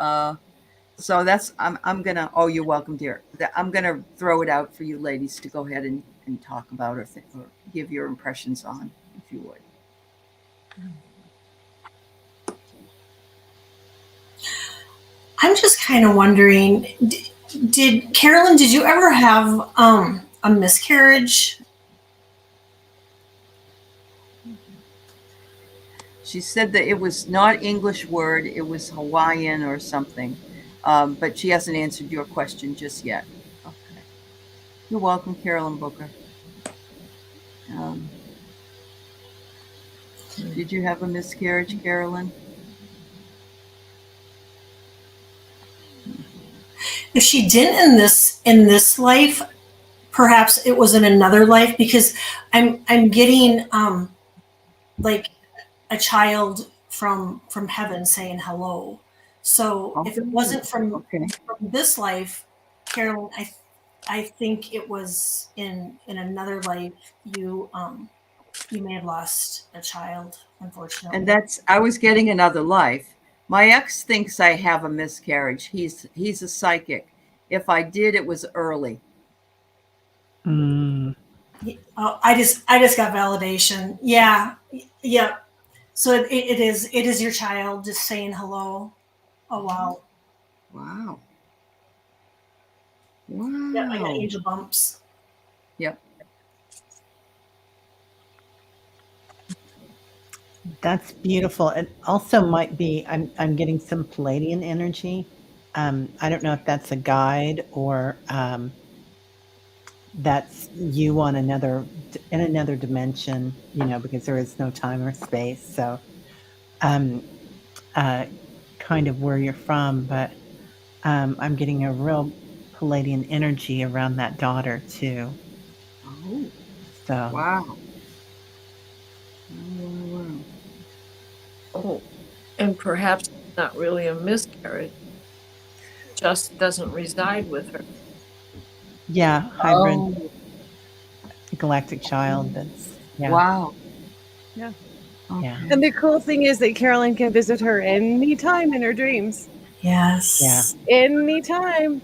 so that's I'm gonna. Oh, you're welcome, dear. I'm gonna throw it out for you ladies to go ahead and talk about or give your impressions on, if you would. I'm just kind of wondering, did Carolyn, did you ever have a miscarriage? She said that it was not English word, it was Hawaiian or something, but she hasn't answered your question just yet. Okay. You're welcome, Carolyn Booker. Did you have a miscarriage, Carolyn? If she didn't in this life, perhaps it was in another life, because I'm getting like a child from heaven saying hello. So if it wasn't from this life, Carolyn, I think it was in another life you may have lost a child, unfortunately. And I was getting another life. My ex thinks I have a miscarriage. He's a psychic. If I did, it was early. Mm. Oh, I just got validation. Yeah. So it is your child just saying hello. Oh wow. Wow. Yeah, I got Wow. angel bumps. Yep. That's beautiful. It also might be, I'm getting some Palladian energy. I don't know if that's a guide or that's you on in another dimension, because there is no time or space. So kind of where you're from, but I'm getting a real Palladian energy around that daughter too. Oh, So wow. Wow. Oh, and perhaps not really a miscarriage, just doesn't reside with her. yeah, hybrid Oh, galactic child. That's wow. Yeah. Yeah. Okay. And the cool thing is that Carolyn can visit her anytime in her dreams. Yes. Anytime.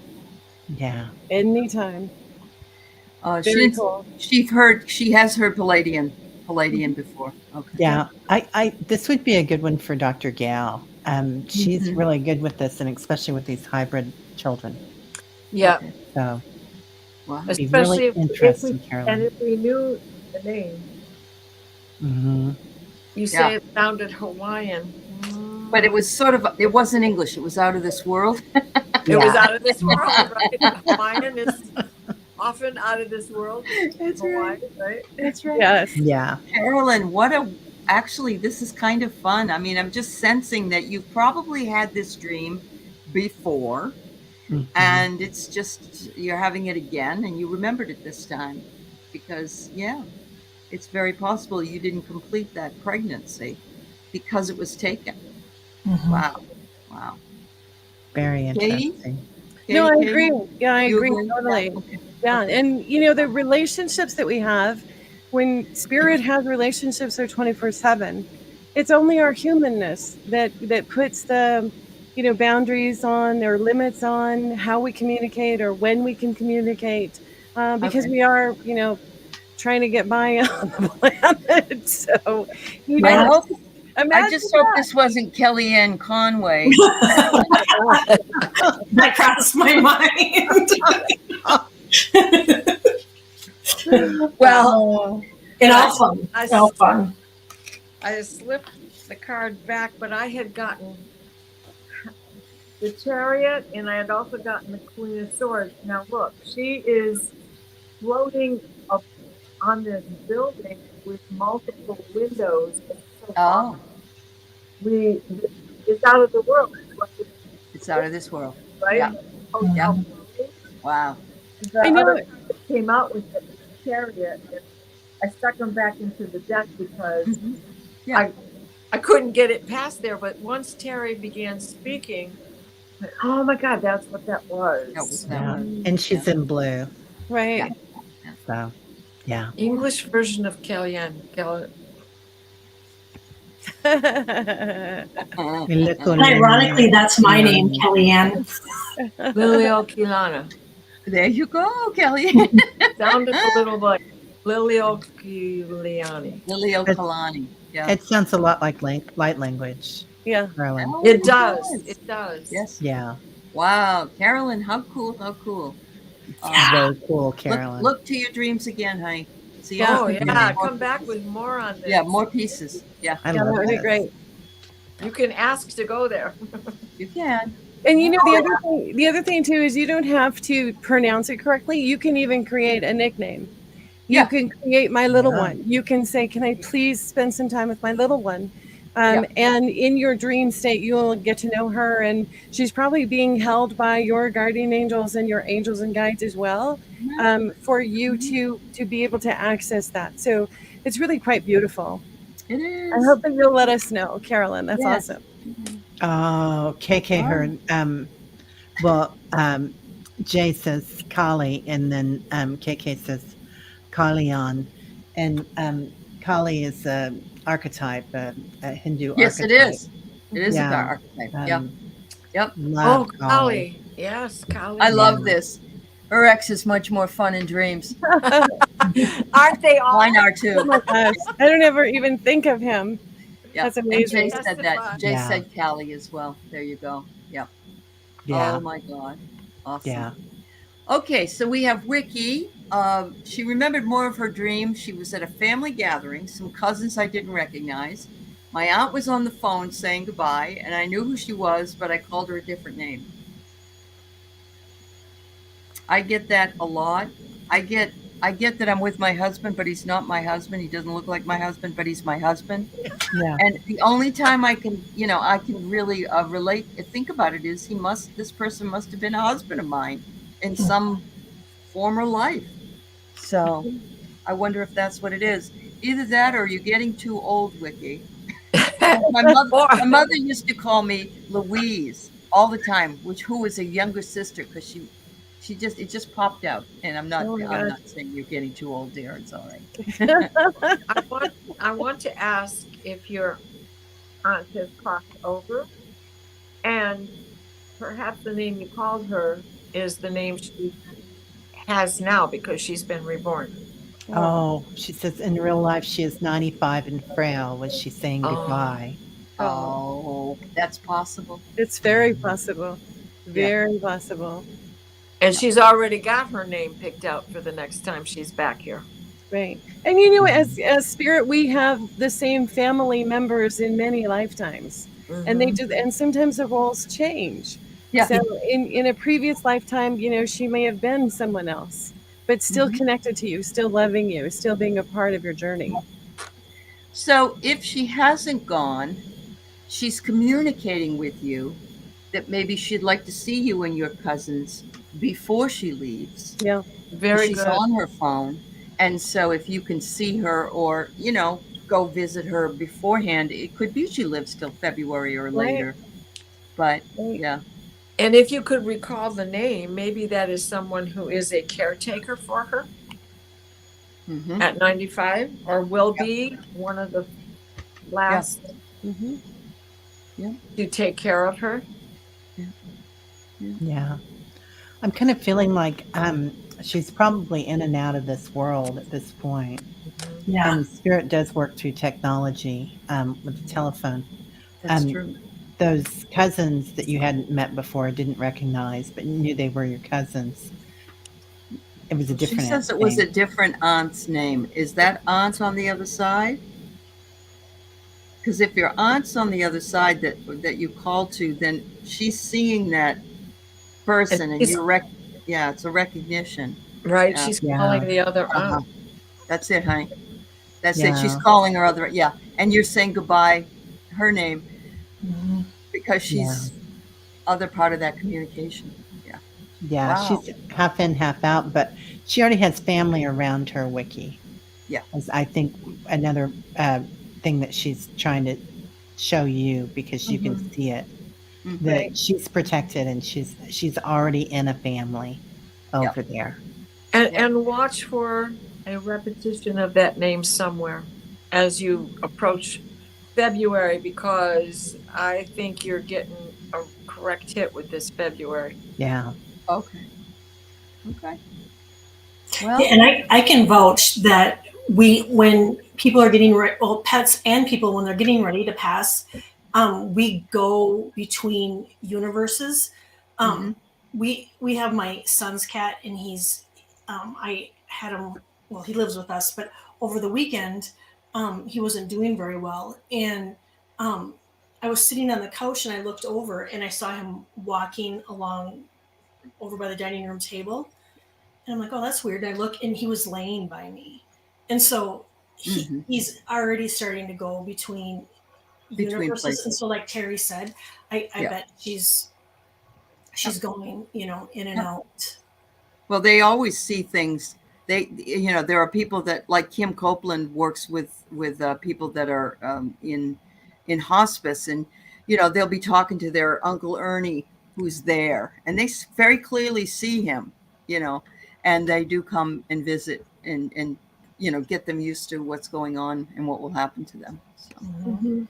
Yeah. Anytime. Very cool. She has heard Palladian before. Okay. Yeah, this would be a good one for Dr. Gal. She's Mhm. really good with this, and especially with these hybrid children. Yeah, Okay. So Wow. it'd be especially really if interesting, we Carolyn. if we knew the name. Hmm. You say Yeah. it sounded Hawaiian. But it was it wasn't English. It was out of this world. It was Yeah. out of this world, right? Hawaiian is often out of this world. That's Hawaii, right? That's right. Yes. Yeah. Carolyn, actually, this is kind of fun. I mean, I'm just sensing that you've probably had this dream before, Mhm. and it's just you're having it again, and you remembered it this time because, yeah, it's very possible you didn't complete that pregnancy because it was taken. Mhm. Wow. Wow. Very Katie? interesting. No, I Katie? agree. Yeah, I You agree agree? totally. Yeah, okay. Yeah. Okay. And the relationships that we have, when spirit has relationships are 24/7. It's only our humanness that puts the boundaries on or limits on how we communicate or when we can communicate, because Okay. we are trying to get by on the planet. So I hope. imagine I just hope this wasn't Kellyanne Conway. That crossed my mind. Well, In all fun. I, In all fun. I slipped the card back, but I had gotten the Chariot, and I had also gotten the Queen of Swords. Now look, she is floating up on this building with multiple windows. It's so awesome. It's out of the world. It's out of this world. Right? Yeah. Hotel. Wow. The I know other it. that came out with the Chariot, and I stuck them back into the deck because Mhm. Yeah. I couldn't get it past there. But once Terry began speaking, I went, oh my God, that's what that was. That was that Yeah. one. And she's in blue. right. So yeah. English version of Kellyanne. Ironically, that's my name, Kellyanne. Liliokilana. There you go, Kelly. Sounded a little like Liliokiliani. Lily O'Kalani. Yeah. It sounds a lot like light language, Yeah. Carolyn. Oh, It does. It does. Yes. Yeah. Wow. Carolyn, how cool. How cool. Very cool, Carolyn. Look to your dreams again, honey. See Yeah. Oh, if we yeah. can get more Come back pieces. with more on this. Yeah, more pieces. Yeah, I Yeah, that love would be this. great. You can ask to go there. you can. And the other thing too is you don't have to pronounce it correctly. You can even create a nickname. You Yeah. can create my little Yeah. one. You can say, "Can I please spend some time with my little one?" Yeah. And in your dream state, you'll get to know her, and she's probably being held by your guardian angels and your angels and guides as well, for you to be able to access that. So it's really quite beautiful. It I is. hope that you'll let us know, Carolyn. That's Yes. awesome. Oh, KK Oh. heard. Well, Jay says Kali, and then KK says Kalian, and Kali is a archetype, a Hindu Yes, it archetype. is. It is a Yeah, dark archetype. Yeah. um, Yep. love Oh, Kali. Kali. Yes, Kali. I Yeah. love this. Her ex is much more fun in dreams. Aren't they all? Mine are Oh too. my gosh. I don't ever even think of him. Yeah. That's And amazing. Jay said that. Testify. Jay Yeah. said Callie as well. There you go. Yep. Yeah, Oh my God. Awesome. yeah. Okay, so we have Wiki. She remembered more of her dream. She was at a family gathering, some cousins I didn't recognize. My aunt was on the phone saying goodbye, and I knew who she was, but I called her a different name. I get that a lot. I get that I'm with my husband, but he's not my husband. He doesn't look like my husband, but he's my husband. Yeah. And the only time I can, I can really relate, think about it is this person must have been a husband of mine in some former life. So I wonder if that's what it is. Either that or you're getting too old, Wiki. My mother used to call me Louise all the time, who was a younger sister because it just popped out. And I'm Oh my gosh. not saying you're getting too old, dear. It's all right. I want to ask if your aunt has crossed over, and perhaps the name you called her is the name she has now because she's been reborn. Oh, she says in real life she is 95 and frail. Was she saying Oh. goodbye? Oh, that's possible. It's very possible. Very possible. And she's already got her name picked out for the next time she's back here. Right. And you know, as spirit, we have the same family members in many lifetimes. And they do, and sometimes the roles change. Yeah. So in a previous lifetime, she may have been someone else, but still connected to you, still loving you, still being a part of your journey. So if she hasn't gone, she's communicating with you that maybe she'd like to see you and your cousins before she leaves. Yeah. Very She's good. on her phone. And so if you can see her or, go visit her beforehand, it could be she lives till February or later. But yeah. And if you could recall the name, maybe that is someone who is a caretaker for her Mhm. at 95 or will be one of the last to take care of her. Yeah. I'm kind of feeling like she's probably in and out of this world at this point. Yeah. And spirit does work through technology with the telephone. That's true. Those cousins that you hadn't met before, didn't recognize, but knew they were your cousins. It was a different She says aunt's it was a name. different aunt's name. Is that aunt on the other side? Because if your aunt's on the other side that you call to, then she's seeing that person, and it's a recognition. Right. Yeah. She's Yeah. calling the other Uh-huh. aunt. That's it, honey. That's it. She's Yeah. calling her other, and you're saying goodbye, her name, because Yeah. she's other part of that communication. Yeah, Wow. she's half in, half out, but she already has family around her, Wiki. Yeah. As I think another thing that she's trying to show you, because you can see it, Mhm. that she's protected and she's already in a family over there. And watch for a repetition of that name somewhere as you approach February, because I think you're getting a correct hit with this February. Yeah. Okay. Well, Yeah, and I can vouch that when people are getting ready, well, pets and people, when they're getting ready to pass, we go between universes. We have my son's cat, and I had him. Well, he lives with us, but over the weekend, he wasn't doing very well, and I was sitting on the couch, and I looked over, and I saw him walking along over by the dining room table. And I'm like, oh, that's weird. And I look, and he was laying by me. And so he's already starting to go between universes. places. And so, like Terry said, I bet she's going, in and out. Well, they always see things there are people that, like Kim Copeland, works with people that are in hospice, and they'll be talking to their Uncle Ernie who's there, and they very clearly see him, and they do come and visit and get them used to what's going on and what will happen to them. So Mhm.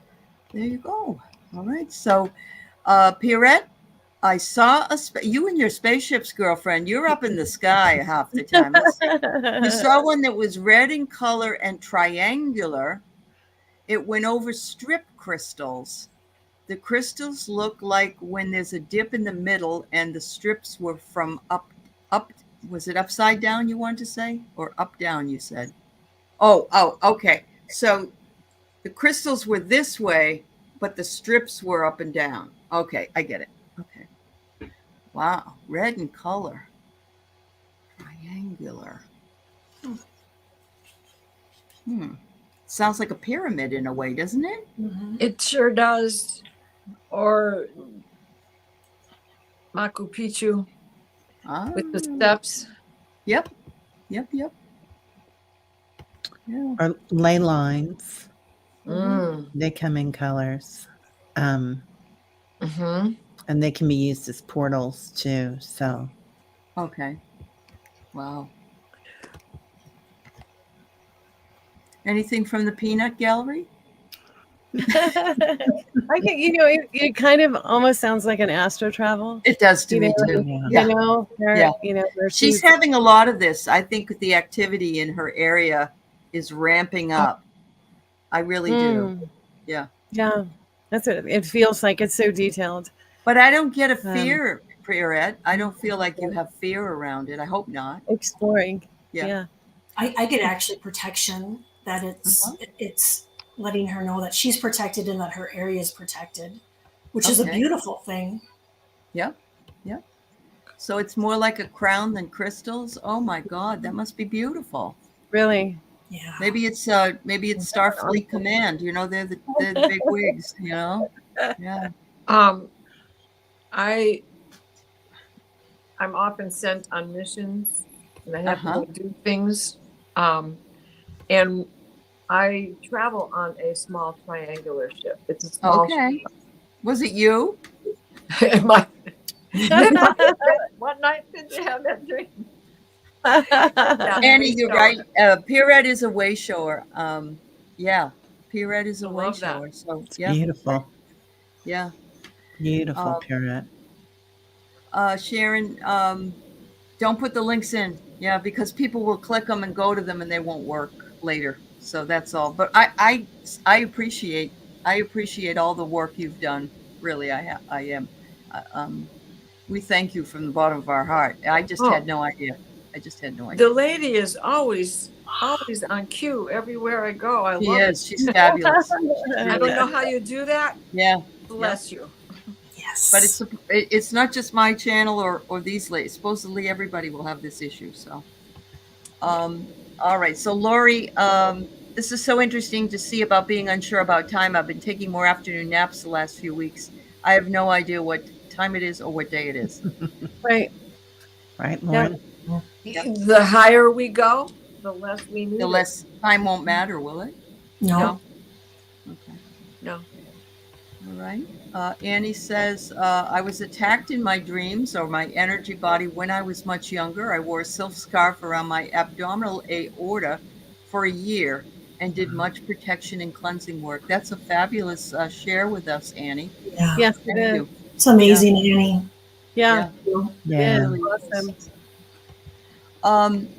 there you go. All right. So, Pierrette, I saw you and your spaceships, girlfriend. You're up in the sky half the time. Let's see. You saw one that was red in color and triangular. It went over strip crystals. The crystals look like when there's a dip in the middle, and the strips were from up. Was it upside down? You wanted to say, or up down? You said. Oh, okay. So the crystals were this way, but the strips were up and down. Okay, I get it. Okay. Wow, red in color. Triangular. Sounds like a pyramid in a way, doesn't it? It sure does. Or Machu Picchu with the steps. Yep. Yeah. Or ley lines. Mm. They come in colors. Mm-hmm. And they can be used as portals too. So Okay. Wow. Anything from the peanut gallery? I think it kind of almost sounds like an astro travel. It does to You me know, too. Yeah. Where She's having a lot of this. I think the activity in her area is ramping up. I really do. Yeah. Yeah. That's it. It feels like it's so detailed. But I don't get a fear, Pierrette. I don't feel like you have fear around it. I hope not. Exploring. Yeah. Yeah. I get actually protection, that it's letting her know that she's protected and that her area is protected, which is a beautiful thing. Yep. So it's more like a crown than crystals. Oh my God, that must be beautiful. Really. Yeah. Maybe it's Starfleet Command. They're the big wigs. Yeah. I'm often sent on missions, and I have to go do things. And I travel on a small triangular ship. It's a small Okay. Was it you? ship. What night did you have that dream? Annie, you're right. Pierrette is a wayshower. Pierrette is a I love that. wayshower. So it's beautiful. Yeah. Beautiful Pierrette. Sharon, don't put the links in. Yeah, because people will click them and go to them and they won't work later. So that's all. But I appreciate all the work you've done. Really, I am. We thank you from the bottom of our heart. I just had no idea. The lady is always on cue everywhere I go. I love it. She's fabulous. I don't know how you do that. Yeah. Bless you. Yes. But it's not just my channel or these ladies. Supposedly everybody will have this issue. So, all right. So Lori, this is so interesting to see about being unsure about time. I've been taking more afternoon naps the last few weeks. I have no idea what time it is or what day it is. Right, Lauren? The higher we go, the less we need. The less time won't matter, will it? No. Okay. No. All right. Annie says, I was attacked in my dreams or my energy body when I was much younger. I wore a silk scarf around my abdominal aorta for a year and did much protection and cleansing work. That's a fabulous share with us, Annie. Yeah. Yes, Thank it is. you. It's amazing, Annie. Yeah. Yeah. It is awesome.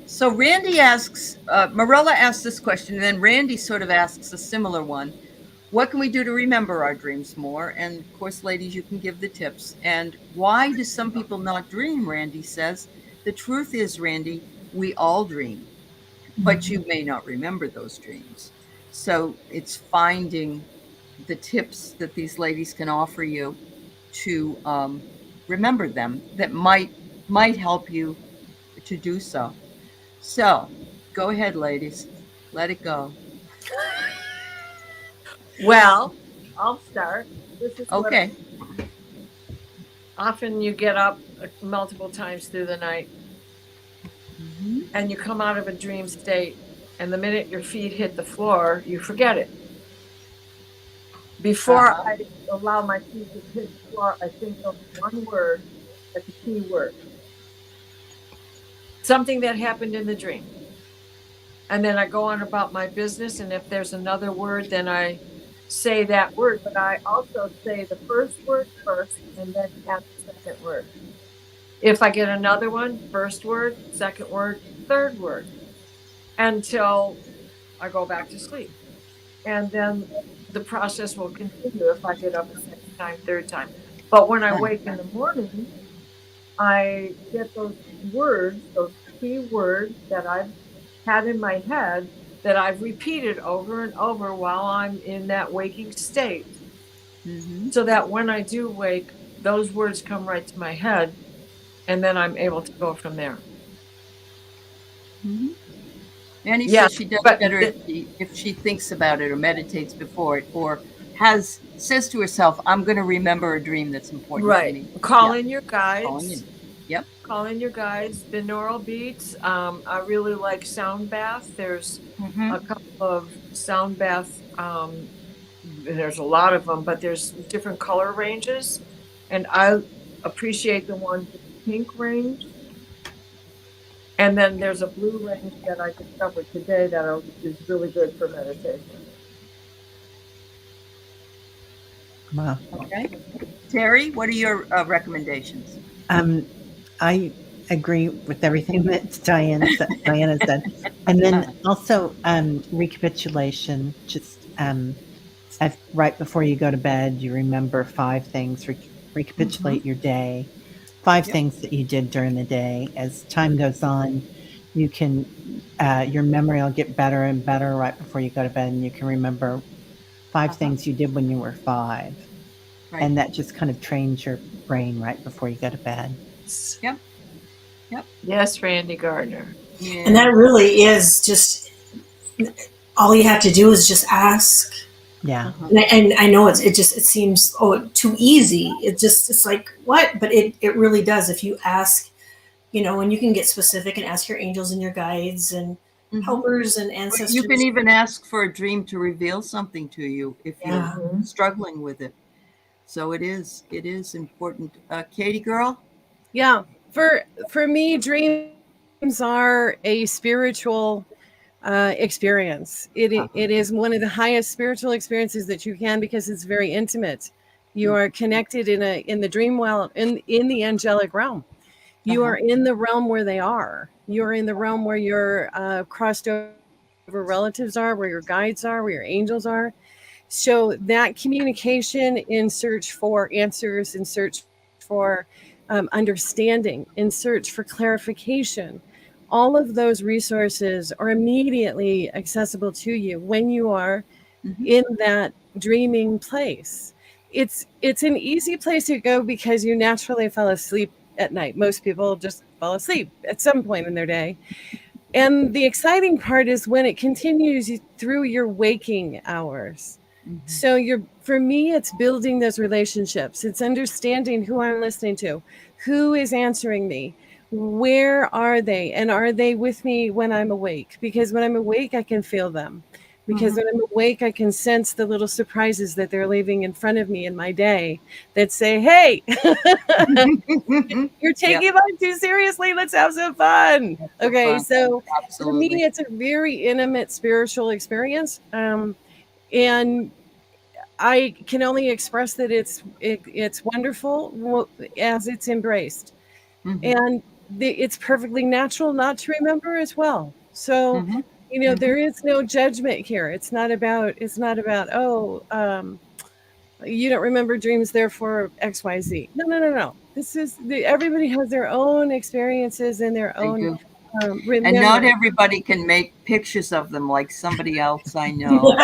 So Randy asks, Marilla asked this question, and then Randy sort of asks a similar one. What can we do to remember our dreams more? And of course, ladies, you can give the tips. And why do some people not dream? Randy says, the truth is, Randy, we all dream, but you may not remember those dreams. So it's finding the tips that these ladies can offer you to remember them that might help you to do so. So go ahead, ladies. Let it go. Well, I'll start. This is Okay. Often you get up multiple times through the night. Mm-hmm. and you come out of a dream state, and the minute your feet hit the floor, you forget it. Before Uh-huh. I allow my feet to hit the floor, I think of one word as a key word. Something that happened in the dream. And then I go on about my business, and if there's another word, then I say that word, but I also say the first word first and then add the second word. If I get another one, first word, second word, third word, until I go back to sleep. And then the process will continue if I get up a second time, third time. But when I wake in the morning, I get those words, those key words that I've had in my head that I've repeated over and over while I'm in that waking state. Mhm. So that when I do wake, those words come right to my head, and then I'm able to go from there. Mhm. Annie Yeah, says she does but better if she thinks about it or meditates before it or says to herself, "I'm going to remember a dream that's important to right, me." call Yeah, in your calling in. guides. Yep. Call in your guides. Binaural beats. I really like sound bath. There's Mm-hmm. a couple of sound bath. There's a lot of them, but there's different color ranges, and I appreciate the ones with the pink range. And then there's a blue range that I discovered today that is really good for meditation. Wow. Okay. Terry, what are your recommendations? I agree with everything that Diana said. And then also recapitulation, just right before you go to bed, you remember five things, recapitulate your day, five Yep. things that you did during the day. As time goes on, you can, your memory will get better and better right before you go to bed, and you can remember five Uh-huh. things you did when you were five. Right. And that just kind of trains your brain right before you go to bed. Yep. Yep. Yes, Randy Gardner. Yeah. And that really is just all you have to do is just ask. Yeah. Uh-huh. And I know it seems too easy. It's like what, but it really does if you ask, and you can get specific and ask your angels and your guides and Mhm. helpers and Or ancestors. you can even ask for a dream to reveal something to you if you're Mhm. struggling with it. So it is important. Katie girl? Yeah. For me, dreams are a spiritual experience. It is one of the highest spiritual experiences that you can because it's very intimate. You are connected in the dream world, in the angelic realm. You Uh-huh. are in the realm where they are. You're in the realm where your crossed over relatives are, where your guides are, where your angels are. So that communication in search for answers, in search for understanding, in search for clarification, all of those resources are immediately accessible to you when you are Mhm. in that dreaming place. It's an easy place to go because you naturally fall asleep at night. Most people just fall asleep at some point in their day. And the exciting part is when it continues through your waking hours. Mhm. So for me, it's building those relationships. It's understanding who I'm listening to, who is answering me, where are they, and are they with me when I'm awake? Because when I'm awake, I can feel them. Because when I'm awake, I can sense the little surprises that they're leaving in front of me in my day that say, "Hey, you're Yeah, taking life too seriously. Let's have some fun." Okay, fun. so for me, Absolutely. it's a very intimate spiritual experience, and I can only express that it's wonderful as it's embraced, Mhm. and it's perfectly natural not to remember as well. So, Mhm. Mhm. there is no judgment here. It's not about you don't remember dreams, therefore X, Y, Z. No, no, no, no. Everybody has their own experiences and their They own do. And not remembrance. everybody can make pictures of them like somebody else I know.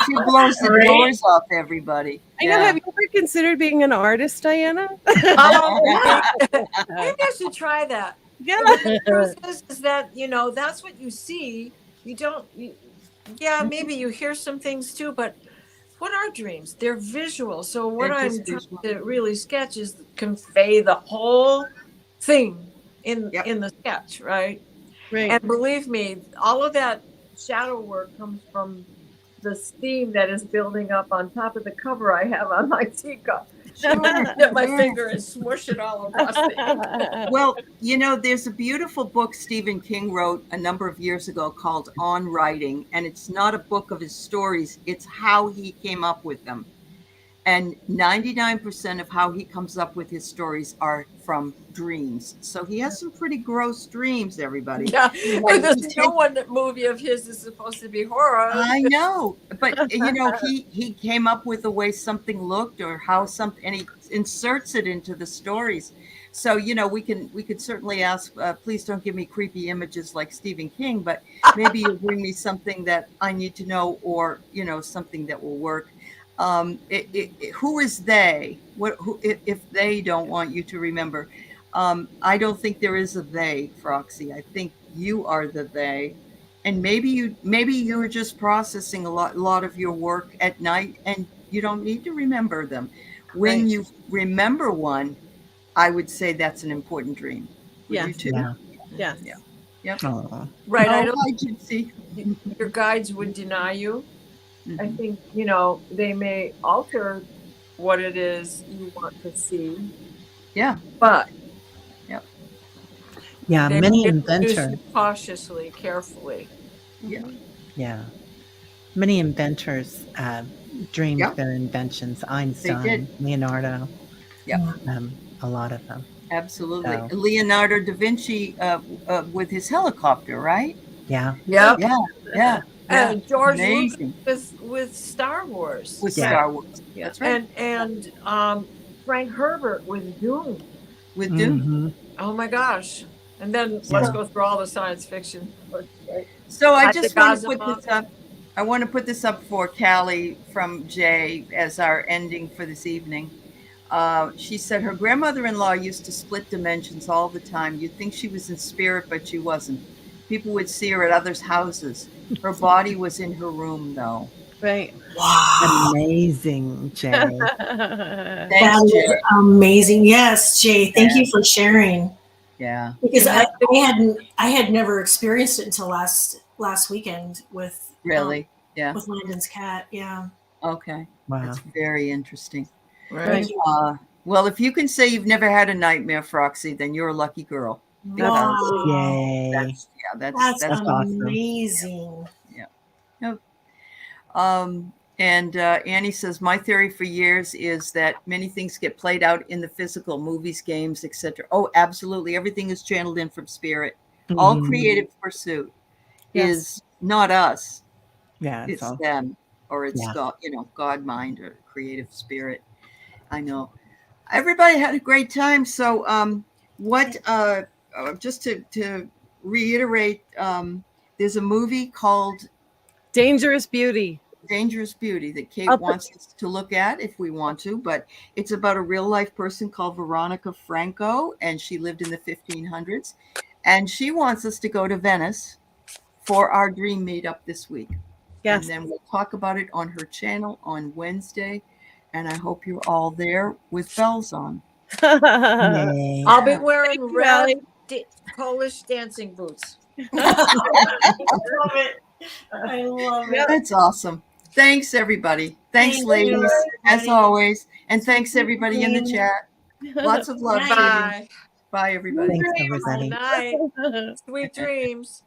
She blows the Right? doors off everybody. I know. Have Yeah. you ever considered being an artist, Diana? Oh, maybe I should try that. Yeah. But the truth is that, that's what you see. You don't, yeah, maybe you hear some things too, but what are dreams? They're visual. So what They're I'm just trying visual. to really sketch is convey the whole thing in Yep. in the sketch, right? Right. And believe me, all of that shadow work comes from the steam that is building up on top of the cover I have on my teacup. Get my Sure. finger and smush it all across the ink. Well, there's a beautiful book Stephen King wrote a number of years ago called On Writing, and it's not a book of his stories, it's how he came up with them. And 99% of how he comes up with his stories are from dreams. So he has some pretty gross dreams, everybody. Yeah, Like, there's he no one movie of his is supposed to be horror. I know, but he came up with the way something looked or how something, and he inserts it into the stories. So we could certainly ask, please don't give me creepy images like Stephen King, but maybe you'll bring me something that I need to know, or something that will work. Who is they? Who if they don't want you to remember? I don't think there is a they, Froxy. I think you are the they. And maybe you were just processing a lot of your work at night, and you don't need to remember them. When Right. you remember one, I would say that's an important dream. Would Yes. you too? Yeah. Yes. Yeah. Oh. Right. I Oh, don't hi, Gypsy. think your guides would deny you. I Mhm. think, they may alter what it is you want to see, Yeah. but Yeah. they Many introduce inventors. you cautiously, carefully. Yeah. Yeah. Many inventors dreamed Yeah. their inventions. Einstein, Leonardo, Yeah. a lot of them. Absolutely. So. Leonardo da Vinci with his helicopter, right? Yeah. Yep. Yeah. Yeah. Yeah. And George Amazing. Lucas with Star Wars. With Yeah. Star Wars. Yeah. That's right. And Frank Herbert with Dune. With Dune. Mhm. Oh my gosh. And then Yeah. let's go through all the science fiction books, right? So I Isaac just want to put Asimov. this up. I want to put this up for Callie from Jay as our ending for this evening. She said her grandmother-in-law used to split dimensions all the time. You'd think she was in spirit, but she wasn't. People would see her at others' houses. Her body was in her room, though. Right. Wow. Amazing, Jay. Thanks, That Jay. is amazing. Yes, Jay, thank you for sharing. Yeah. Because I had never experienced it until last weekend with Really? Yeah. with Landon's cat. Yeah. Okay. Wow. That's very interesting. Right. Well, if you can say you've never had a nightmare, Froxy, then you're a lucky girl. Wow. Yay. That's awesome. amazing. And Annie says, my theory for years is that many things get played out in the physical, movies, games, etc. Oh, absolutely. Everything is channeled in from spirit. All Mhm. creative pursuit Yes. is not us. Yeah. It's all- them, or it's Yeah. God, God mind or creative spirit. I know. Everybody had a great time. So just to reiterate, there's a movie called Dangerous Beauty. Dangerous Beauty that Kate I'll put- wants us to look at if we want to, but it's about a real life person called Veronica Franco, and she lived in the 1500s, and she wants us to go to Venice for our dream meetup this week. Yes. And then we'll talk about it on her channel on Wednesday, and I hope you're all there with bells on. Yay. I'll be wearing you, red Allie. Polish dancing boots. I love it. I love it. That's awesome. Thanks, everybody. Thanks, Thank ladies, you, as everybody. always. And thanks, everybody in the chat. Lots of love. Bye. to you. Bye. Bye, everybody. Thanks, Good everybody. night. Sweet dreams.